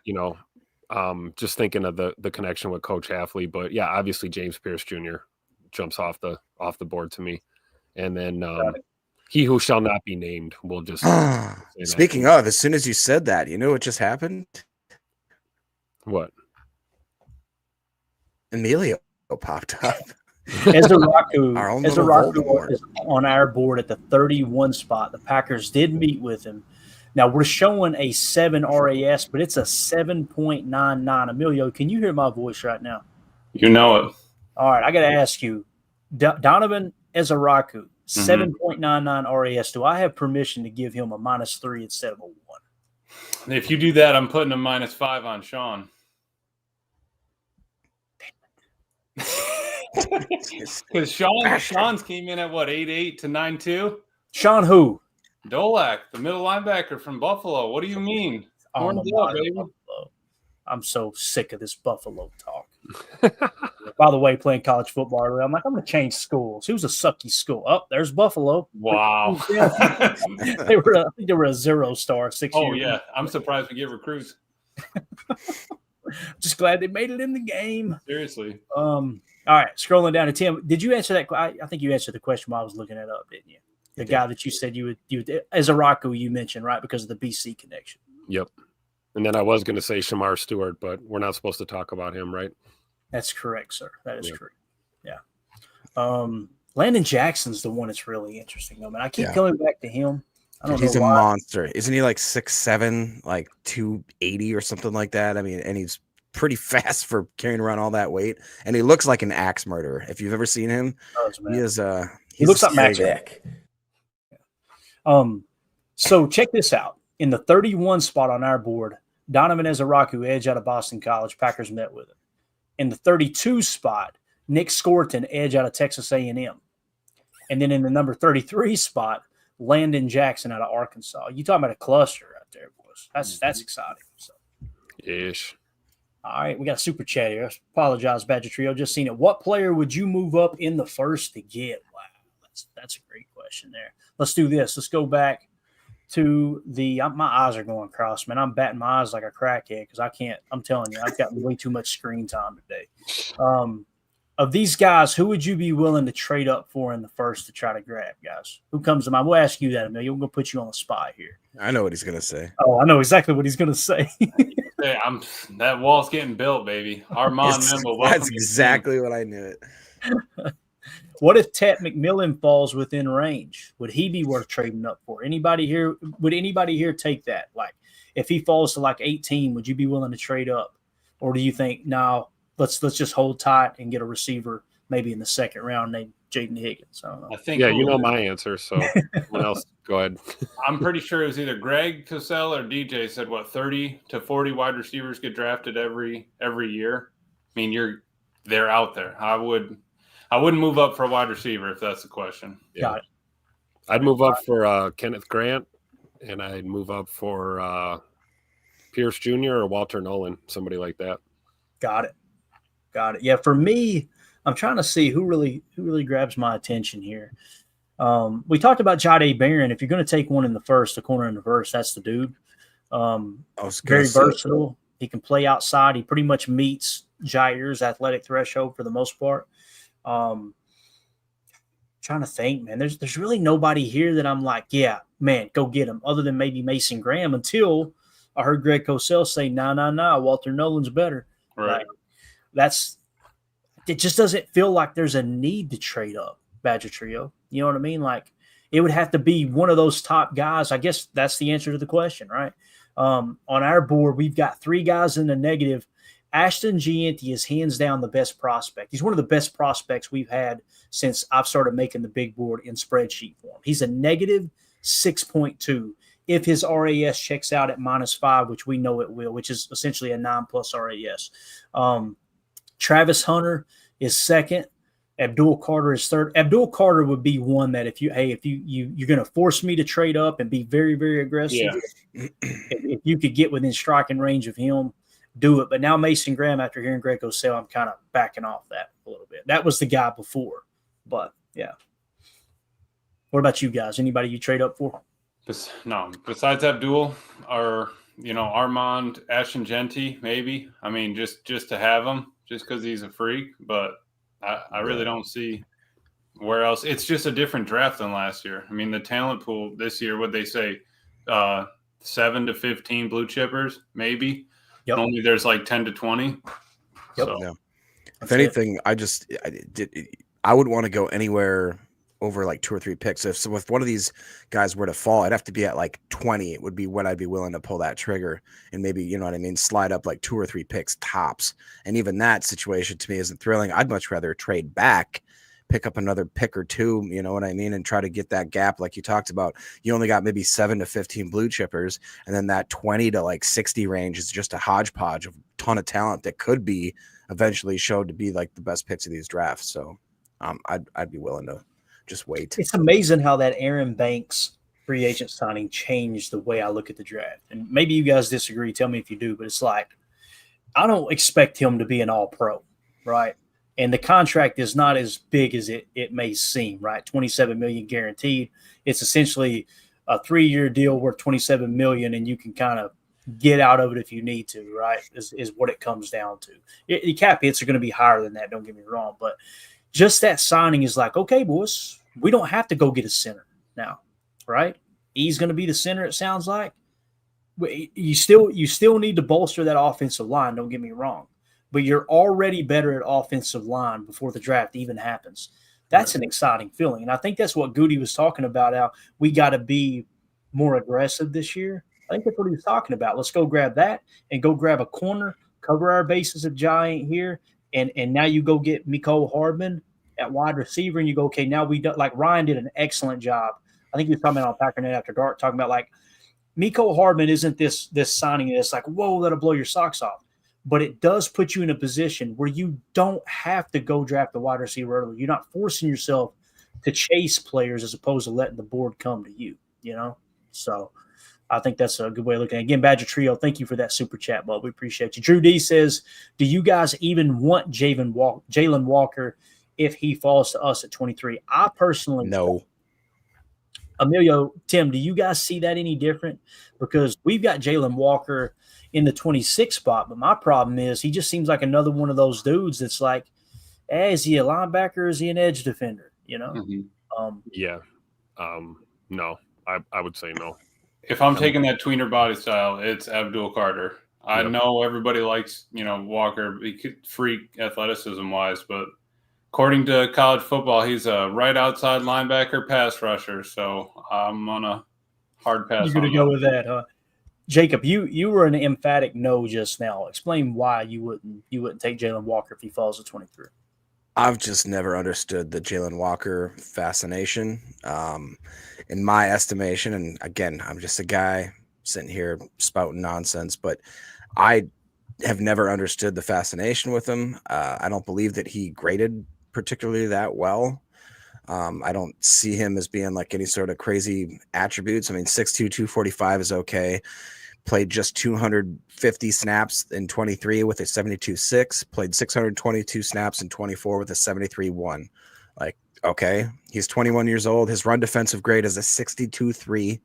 S2: just thinking of the connection with Coach Hafley, but yeah, obviously James Pierce Jr. jumps off the board to me, and then he who shall not be named will just.
S3: Speaking of, as soon as you said that, you know what just happened?
S2: What?
S3: Emilio popped up.
S1: Ezaraku is on our board at the 31 spot. The Packers did meet with him. Now, we're showing a 7 RAS, but it's a 7.99. Emilio, can you hear my voice right now?
S9: You know it.
S1: All right, I got to ask you, Donovan Ezaraku, 7.99 RAS. Do I have permission to give him a -3 instead of a 1?
S9: If you do that, I'm putting a -5 on Sean. Because Sean's came in at what, 8'8" to 9'2"?
S1: Sean who?
S9: Dolak, the middle linebacker from Buffalo. What do you mean?
S1: I'm so sick of this Buffalo talk. By the way, playing college football earlier, I'm like, I'm going to change schools. Who's a sucky school? Oh, there's Buffalo.
S9: Wow.
S1: I think they were a 0-star 6 years.
S9: Oh, yeah. I'm surprised we get recruits.
S1: Just glad they made it in the game.
S9: Seriously.
S1: All right, scrolling down to Tim. Did you answer that? I think you answered the question while I was looking it up, didn't you? The guy that you said you would Ezaraku, you mentioned, right, because of the BC connection.
S2: Yep. And then I was going to say Shamar Stewart, but we're not supposed to talk about him, right?
S1: That's correct, sir. That is correct. Yeah. Landon Jackson's the one that's really interesting, though, man. I keep coming back to him. I don't know
S3: He's a
S1: why.
S3: monster. Isn't he like 6'7", like 280 or something like that? I mean, and he's pretty fast for carrying around all that weight. And he looks like an axe murderer. If you've ever seen him, he
S1: looks like Max Jack. So check this out. In the 31 spot on our board, Donovan Ezaraku, edge out of Boston College. Packers met with him. In the 32 spot, Nick Scorton, edge out of Texas A&M. And then in the number 33 spot, Landon Jackson out of Arkansas. You talking about a cluster right there, boys. That's exciting. So.
S2: Ish.
S1: All right, we got a super chat here. I apologize, Badger Trio. Just seen it. What player would you move up in the first to get? Wow, that's a great question there. Let's do this. Let's go back to my eyes are going cross, man. I'm batting my eyes like a crackhead because I can't. I'm telling you, I've got way too much screen time today. Of these guys, who would you be willing to trade up for in the first to try to grab, guys? Who comes to mind? We'll ask you that, Emilio. We're going to put you on the spot here.
S3: I know what he's going to say.
S1: Oh, I know exactly what he's going to say.
S9: say that wall's getting built, baby. Armand Memo, welcome
S3: That's
S9: to the
S3: exactly what I knew it.
S1: What if Tet McMillan falls within range? Would he be worth trading up for? Anybody here? Would anybody here take that? Like, if he falls to like 18, would you be willing to trade up, or do you think no? Let's just hold tight and get a receiver maybe in the second round named Jaden Higgins. I don't know.
S9: I think.
S2: Yeah, you know my answer. So someone else, go ahead.
S9: I'm pretty sure it was either Greg Cosell or DJ said 30 to 40 wide receivers get drafted every year. I mean, they're out there. I wouldn't move up for a wide receiver if that's the question.
S2: Yeah.
S1: Got it.
S2: I'd move up for Kenneth Grant, and I'd move up for Pierce Jr. or Walter Nolan, somebody like that.
S1: Got it. Yeah, for me, I'm trying to see who really grabs my attention here. We talked about Jahdae Barron. If you're going to take one in the first, the corner in the first, that's the dude. Very versatile. He can play outside. He pretty much meets Jair's athletic threshold for the most part. Trying to think, man. There's really nobody here that I'm like, yeah, man, go get him. Other than maybe Mason Graham, until I heard Greg Cosell say, nah, Walter Nolan's better.
S9: Right.
S1: It just doesn't feel like there's a need to trade up Badger Trio. You know what I mean? Like, it would have to be one of those top guys. I guess that's the answer to the question, right? On our board, we've got 3 guys in the negative. Ashton Gianti is hands down the best prospect. He's one of the best prospects we've had since I've started making the big board in spreadsheet form. He's a negative 6.2 if his RAS checks out at -5, which we know it will, which is essentially a 9+ RAS. Travis Hunter is second. Abdul Carter is third. Abdul Carter would be one that if you're going to force me to trade up and be very, very aggressive, if you could get within striking range of him, do it. But now Mason Graham, after hearing Greg Cosell, I'm kind of backing off that a little bit. That was the guy before, but yeah. What about you guys? Anybody you trade up for?
S9: No, besides Abdul or Armand, Ashton Genty, maybe. I mean, just to have him, just because he's a freak. But I really don't see where else. It's just a different draft than last year. I mean, the talent pool this year, what they say, 7 to 15 blue chippers, maybe.
S1: Yep.
S9: Only there's like 10 to 20.
S1: Yep.
S9: So.
S3: Yeah. If anything, I would want to go anywhere over like 2 or 3 picks. So if one of these guys were to fall, I'd have to be at like 20. It would be when I'd be willing to pull that trigger and maybe, you know what I mean, slide up like 2 or 3 picks tops. And even that situation to me isn't thrilling. I'd much rather trade back, pick up another pick or 2, you know what I mean, and try to get that gap like you talked about. You only got maybe 7 to 15 blue chippers, and then that 20 to like 60 range is just a hodgepodge of a ton of talent that could be eventually showed to be like the best picks of these drafts. So I'd be willing to just wait.
S1: It's amazing how that Aaron Banks free agent signing changed the way I look at the draft. And maybe you guys disagree. Tell me if you do, but it's like, I don't expect him to be an all-pro, right? And the contract is not as big as it may seem, right? $27 million guaranteed. It's essentially a 3-year deal worth $27 million, and you can kind of get out of it if you need to, right? Is what it comes down to. The cap hits are going to be higher than that, don't get me wrong, but just that signing is like, okay, boys, we don't have to go get a center now, right? He's going to be the center, it sounds like. You still need to bolster that offensive line, don't get me wrong. But you're already better at offensive line before the draft even happens. That's an exciting feeling. And I think that's what Goody was talking about, how we got to be more aggressive this year. I think that's what he was talking about. Let's go grab that and go grab a corner, cover our bases of Giant here, and now you go get Mecole Hardman at wide receiver, and you go, okay, now we do, like Ryan did an excellent job. I think he was talking about on Packernet After Dark, talking about like Mecole Hardman isn't this signing that's like, whoa, that'll blow your socks off. But it does put you in a position where you don't have to go draft the wide receiver early. You're not forcing yourself to chase players as opposed to letting the board come to you, you know? So I think that's a good way of looking at it. Again, Badger Trio, thank you for that super chat, Bob. We appreciate you. Drew D says, do you guys even want Jalen Walker if he falls to us at 23? I personally
S3: No.
S1: Emilio, Tim, do you guys see that any different? Because we've got Jalen Walker in the 26 spot, but my problem is he just seems like another one of those dudes that's like, hey, is he a linebacker or is he an edge defender? You know?
S2: Mm-hmm. No, I would say no.
S9: If I'm taking that tweener body style, it's Abdul Carter. I
S2: Yep.
S9: know everybody likes, Walker, he could freak athleticism wise, but according to college football, he's a right outside linebacker pass rusher. So I'm on a hard pass.
S1: You're going to go with that, huh? Jacob, you were an emphatic no just now. Explain why you wouldn't take Jalen Walker if he falls to 23.
S3: I've just never understood the Jalen Walker fascination. In my estimation, and again, I'm just a guy sitting here spouting nonsense, but I have never understood the fascination with him. I don't believe that he graded particularly that well. I don't see him as being like any sort of crazy attributes. I mean, 6'2", 245 is okay. Played just 250 snaps in 23 with a 72.6. Played 622 snaps in 24 with a 73.1. Like, okay, he's 21 years old. His run defensive grade is a 62.3.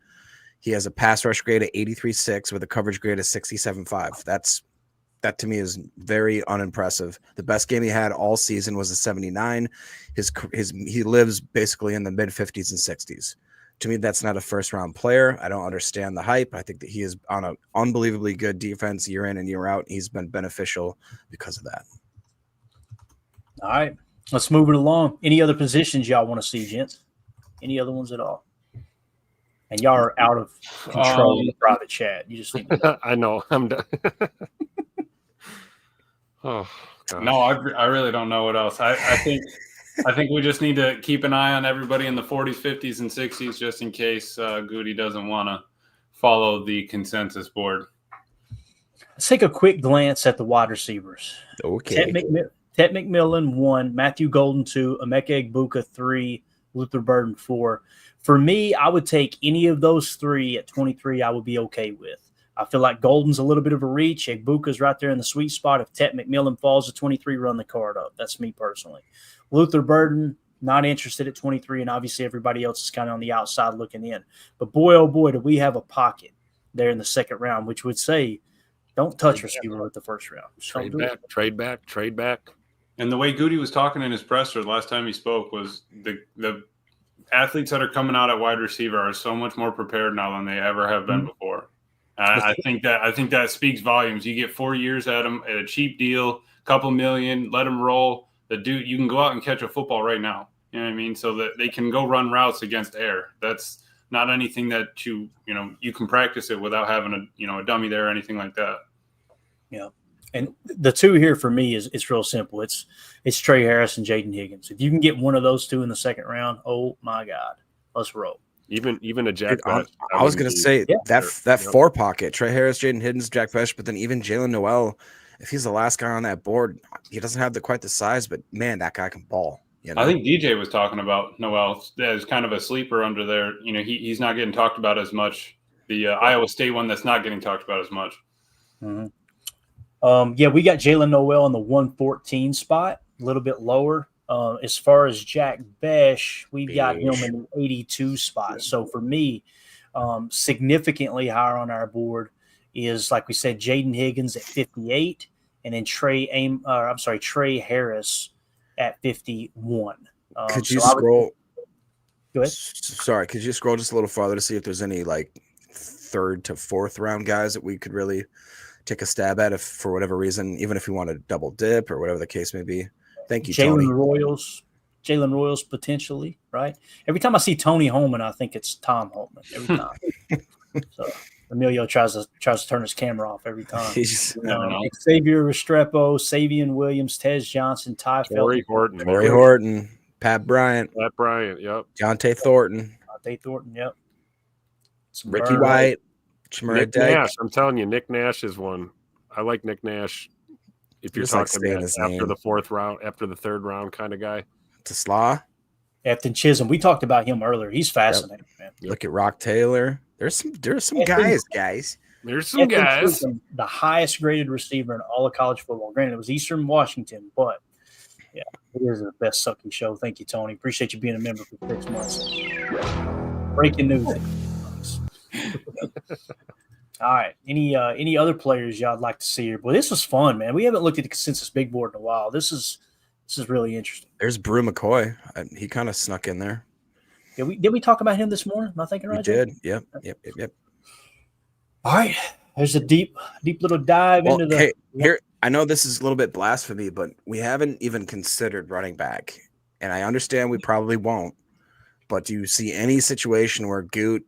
S3: He has a pass rush grade of 83.6 with a coverage grade of 67.5. That to me is very unimpressive. The best game he had all season was a 79. He lives basically in the mid 50s and 60s. To me, that's not a first round player. I don't understand the hype. I think that he is on an unbelievably good defense year in and year out. He's been beneficial because of that.
S1: All right, let's move it along. Any other positions y'all want to see, gents? Any other ones at all? And y'all are out of control in the private chat. You just need to know.
S2: I know. I'm done. Oh, gosh.
S9: No, I really don't know what else. I think we just need to keep an eye on everybody in the 40s, 50s, and 60s just in case Goody doesn't want to follow the consensus board.
S1: Let's take a quick glance at the wide receivers.
S3: Okay.
S1: Ted McMillan 1, Matthew Golden 2, Emeka Egbuka 3, Luther Burden 4. For me, I would take any of those three at 23. I would be okay with. I feel like Golden's a little bit of a reach. Egbuka's right there in the sweet spot. If Ted McMillan falls to 23, run the card up. That's me personally. Luther Burden, not interested at 23, and obviously everybody else is kind of on the outside looking in. But boy, oh boy, do we have a pocket there in the second round, which would say don't touch receiver with the first round.
S2: Trade back.
S9: And the way Goody was talking in his presser last time he spoke was the athletes that are coming out at wide receiver are so much more prepared now than they ever have been before. I think that speaks volumes. You get 4 years at him at a cheap deal, couple million, let him roll. The dude, you can go out and catch a football right now. You know what I mean? So that they can go run routes against air. That's not anything that you can practice it without having a dummy there or anything like that.
S1: Yeah. And the two here for me is real simple. It's Trey Harris and Jaden Higgins. If you can get one of those two in the second round, oh my God, let's roll.
S2: Even a Jack Best.
S3: I was going to say that four pocket, Trey Harris, Jaden Higgins, Jack Best, but then even Jalen Noel, if he's the last guy on that board, he doesn't have quite the size, but man, that guy can ball. You know?
S9: I think DJ was talking about Noel as kind of a sleeper under there. He's not getting talked about as much. The Iowa State one that's not getting talked about as much.
S1: Mm-hmm. We got Jalen Noel in the 114 spot, a little bit lower. As far as Jack Besh, we've got him in the 82 spot. So for me, significantly higher on our board is, like we said, Jaden Higgins at 58, and then Trey Harris at 51.
S3: Could you scroll?
S1: Go ahead.
S3: Sorry, could you scroll just a little farther to see if there's any like third to fourth round guys that we could really take a stab at if for whatever reason, even if we want to double dip or whatever the case may be? Thank you, Tony.
S1: Jalen Royals potentially, right? Every time I see Tony Holman, I think it's Tom Holman. Every time. So Emilio tries to turn his camera off every time. Xavier Restrepo, Savion Williams, Tez Johnson, Ty
S2: Torrey
S1: Felton,
S3: Horton, Pat Bryant,
S2: yep.
S3: Jonte Thornton,
S1: yep.
S3: Ricky White,
S2: Nick Nash. I'm telling you, Nick Nash is one. I like Nick Nash. If you're talking after the fourth round, after the third round kind of guy.
S3: Tesla.
S1: Afton Chisholm. We talked about him earlier. He's fascinating, man.
S3: Look at Rock Taylor. There's some guys.
S2: There's some guys.
S1: Chisholm, the highest graded receiver in all of college football. Granted, it was Eastern Washington, but yeah, it is the best sucky show. Thank you, Tony. Appreciate you being a member for 6 months. Breaking news. All right. Any other players y'all like to see here? Boy, this was fun, man. We haven't looked at the consensus big board in a while. This is really interesting.
S3: There's Brew McCoy. He kind of snuck in there.
S1: Did we talk about him this morning? Am I thinking right?
S3: We did. Yep.
S1: All right. There's a deep little dive into the.
S3: Hey, here, I know this is a little bit blasphemy, but we haven't even considered running back. And I understand we probably won't. But do you see any situation where Goot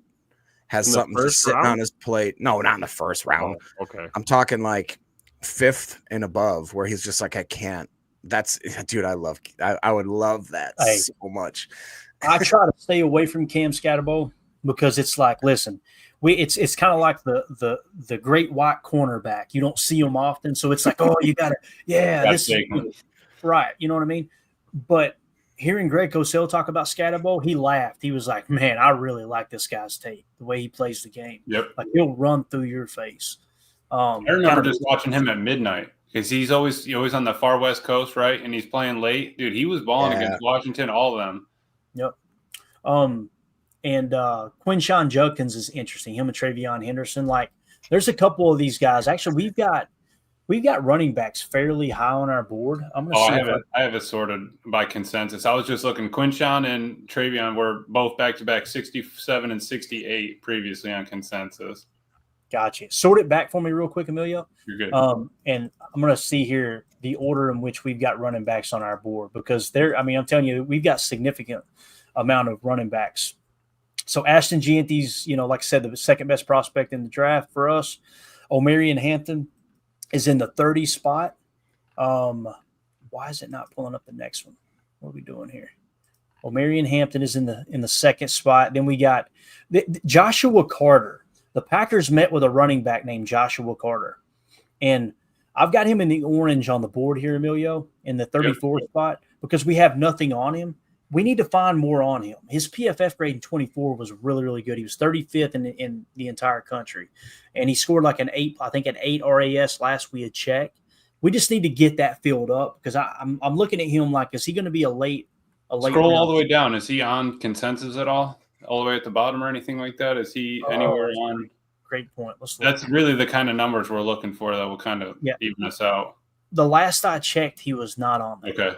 S3: has something just sitting on his plate? No, not in the first round.
S2: Oh, okay.
S3: I'm talking like 5th and above, where he's just like, I can't. That's, dude, I would love that so much.
S1: I try to stay away from Cam Scatterbo because it's like, listen, it's kind of like the great white cornerback. You don't see him often, so it's like, oh, you gotta, this is right. You know what I mean? But hearing Greg Cosell talk about Scatterbo, he laughed. He was like, man, I really like this guy's tape, the way he plays the game.
S9: Yep.
S1: Like he'll run through your face.
S9: I remember just watching him at midnight because he's always on the far west coast, right? And he's playing late. Dude, he was balling against Washington, all of them.
S1: Yep. And Quinshawn Judkins is interesting. Him and Travion Henderson. Like, there's a couple of these guys. Actually, we've got running backs fairly high on our board. I'm gonna see.
S9: I have it sorted by consensus. I was just looking. Quinshawn and Travion were both back-to-back 67 and 68 previously on consensus.
S1: Gotcha. Sort it back for me real quick, Emilio.
S9: You're good.
S1: And I'm going to see here the order in which we've got running backs on our board because I'm telling you, we've got significant amount of running backs. So Ashton Gianti's, like I said, the second best prospect in the draft for us. O'Marion Hampton is in the 30 spot. Why is it not pulling up the next one? What are we doing here? O'Marion Hampton is in the second spot. Then we got Joshua Carter. The Packers met with a running back named Joshua Carter. And I've got him in the orange on the board here, Emilio, in the 34th spot because we have nothing on him. We need to find more on him. His PFF grade in 24 was really, really good. He was 35th in the entire country. And he scored like an 8 RAS last we had checked. We just need to get that filled up because I'm looking at him like, is he going to be a late
S9: Scroll all the way down. Is he on consensus at all? All the way at the bottom or anything like that? Is he anywhere on?
S1: Great point.
S9: That's really the kind of numbers we're looking for that will kind of even us out.
S1: The last I checked, he was not on there.
S9: Okay.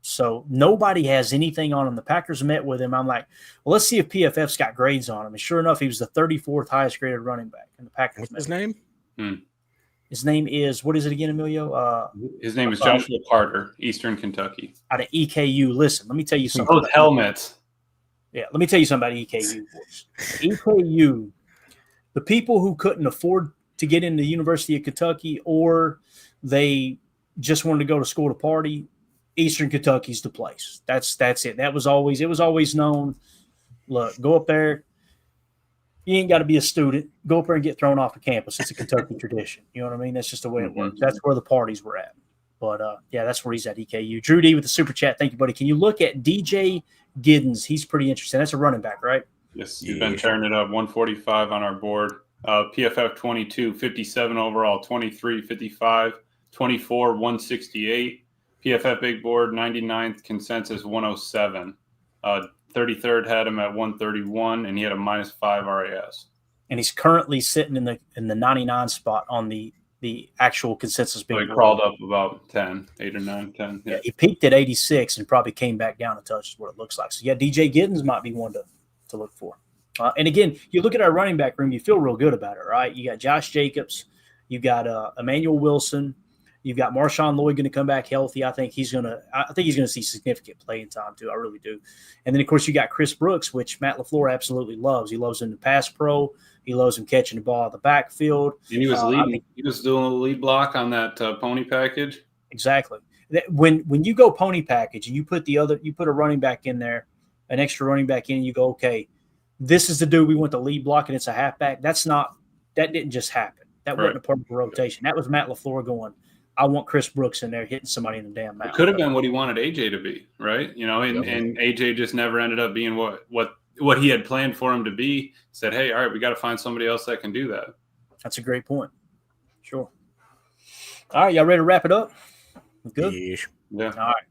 S1: So nobody has anything on him. The Packers met with him. I'm like, well, let's see if PFF's got grades on him. And sure enough, he was the 34th highest graded running back. And the Packers.
S3: What's his name?
S1: His name is, what is it again, Emilio?
S9: His name is Joshua Carter, Eastern Kentucky.
S1: Out of EKU. Listen, let me tell you something.
S9: Those helmets.
S1: Yeah, let me tell you something about EKU. Boys. EKU, the people who couldn't afford to get into the University of Kentucky or they just wanted to go to school to party, Eastern Kentucky's the place. That's it. It was always known. Look, go up there. You ain't got to be a student. Go up there and get thrown off the campus. It's a Kentucky tradition. You know what I mean? That's just the way it works. That's where the parties were at. But, that's where he's at, EKU. Drew D with the super chat. Thank you, buddy. Can you look at DJ Giddens? He's pretty interesting. That's a running back, right?
S9: Yes, you've been tearing it up. 145 on our board. PFF 22, 57 overall, 23, 55, 24, 168. PFF big board, 99th consensus, 107. 33rd had him at 131, and he had a -5 RAS.
S1: And he's currently sitting in the 99 spot on the actual consensus big board.
S9: So he crawled up about 10, 8 or 9, 10.
S1: Yeah, he peaked at 86 and probably came back down a touch is what it looks like. So, DJ Giddens might be one to look for. And, again, you look at our running back room, you feel real good about it, right? You got Josh Jacobs. You got Emmanuel Wilson. You've got Marshawn Lloyd going to come back healthy. I think he's going to see significant playing time too. I really do. And then of course you got Chris Brooks, which Matt LaFleur absolutely loves. He loves him to pass pro. He loves him catching the ball in the backfield.
S9: And he was leading. He was doing a lead block on that pony package.
S1: Exactly. When you go pony package and you put a running back in there, an extra running back in, you go, okay, this is the dude we want the lead block and it's a halfback. That didn't just happen. That wasn't a part of the rotation. That was Matt LaFleur going, I want Chris Brooks in there hitting somebody in the damn mouth.
S9: It could have been what he wanted AJ to be, right? And AJ just never ended up being what he had planned for him to be. Said, hey, all right, we got to find somebody else that can do that.
S1: That's a great point. Sure. All right, y'all ready to wrap it up? Good?
S9: Yeah.
S1: All right.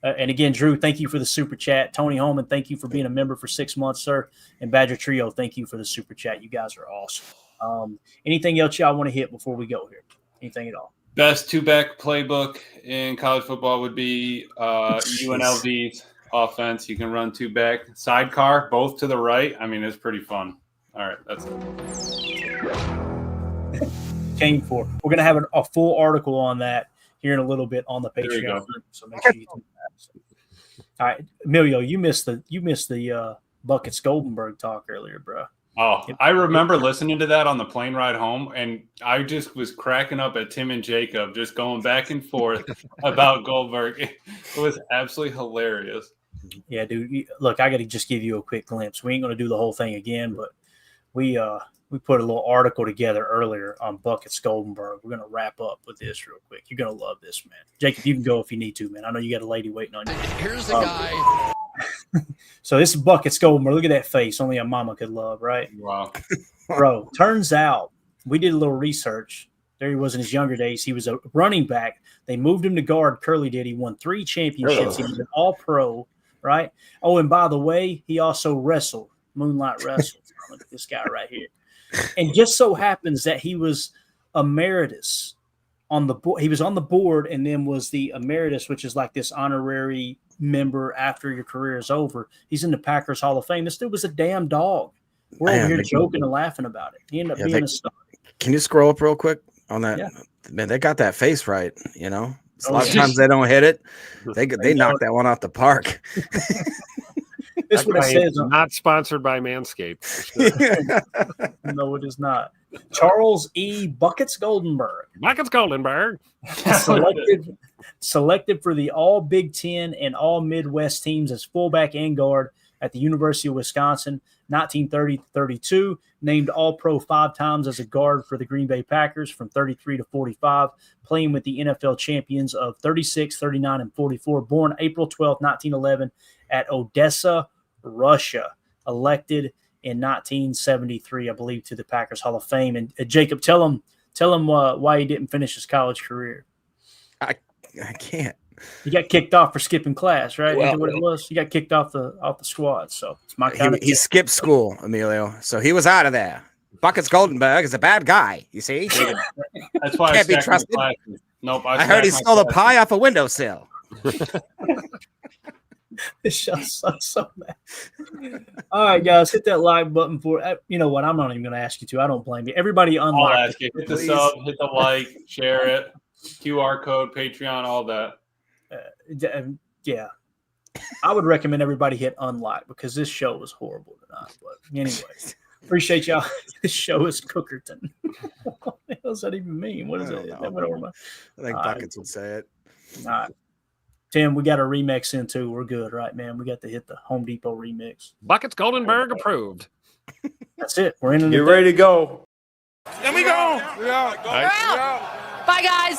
S1: And again, Drew, thank you for the super chat. Tony Holman, thank you for being a member for 6 months, sir. And Badger Trio, thank you for the super chat. You guys are awesome. Anything else y'all want to hit before we go here? Anything at all?
S9: Best two-back playbook in college football would be UNLV's offense. You can run two-back. Sidecar, both to the right. I mean, it's pretty fun. All right, that's it.
S1: came for. We're going to have a full article on that here in a little bit on the Patreon group. So make sure you do that. All right, Emilio, you missed the Buckets Goldenberg talk earlier, bro.
S9: Oh, I remember listening to that on the plane ride home, and I just was cracking up at Tim and Jacob, just going back and forth about Goldberg. It was absolutely hilarious.
S1: Yeah, dude. Look, I got to just give you a quick glimpse. We ain't going to do the whole thing again, but we put a little article together earlier on Buckets Goldenberg. We're going to wrap up with this real quick. You're going to love this, man. Jacob, you can go if you need to, man. I know you got a lady waiting on you.
S10: Here's the guy.
S1: So this is Buckets Goldenberg. Look at that face. Only a mama could love, right?
S9: Wow.
S1: Bro, turns out we did a little research. There he was in his younger days. He was a running back. They moved him to guard. Curly did. He won 3 championships. He was an all-pro, right? Oh, and by the way, he also wrestled, moonlight wrestled. Look at this guy right here. And just so happens that he was emeritus on the board. He was on the board and then was the emeritus, which is like this honorary member after your career is over. He's in the Packers Hall of Fame. This dude was a damn dog. We're over here joking and laughing about it. He ended up being a star.
S3: Can you scroll up real quick on that?
S1: Yeah.
S3: Man, they got that face right. You know, a lot of times they don't hit it. They knock that one out the park.
S1: This is what it says.
S2: Not sponsored by Manscaped. Sure.
S1: No, it is not. Charles E. Buckets Goldenberg.
S2: Buckets Goldenberg.
S1: Selected for the all Big Ten and all Midwest teams as fullback and guard at the University of Wisconsin, 1930-32. Named All-Pro 5 times as a guard for the Green Bay Packers from 33 to 45, playing with the NFL champions of 36, 39, and 44. Born April 12, 1911 at Odessa, Russia. Elected in 1973, I believe, to the Packers Hall of Fame. And Jacob, tell him why he didn't finish his college career.
S3: I can't.
S1: He got kicked off for skipping class, right?
S3: Well,
S1: what it was? He got kicked off the squad. So it's my kind of.
S3: He skipped school, Emilio, so he was out of there. Buckets Goldenberg is a bad guy. You see,
S9: that's why
S3: can't be trusted.
S9: Nope.
S3: I heard he stole a pie off a windowsill.
S1: This show sucks so bad. All right, guys, hit that like button for. You know what? I'm not even going to ask you to. I don't blame you. Everybody unlock.
S9: Hit the sub, hit the like, share it, QR code, Patreon, all that.
S1: Yeah, I would recommend everybody hit unlike because this show was horrible tonight. But anyway, appreciate y'all. This show is Cookerton. What the hell does that even mean? What is it? That went over my.
S3: I think Buckets would say it.
S1: All right. Tim, we got a remix in too. We're good, right, man? We got to hit the Home Depot remix.
S2: Buckets Goldenberg approved.
S1: That's it. We're in.
S5: Get ready to go.
S8: And we go.
S10: Bye, guys.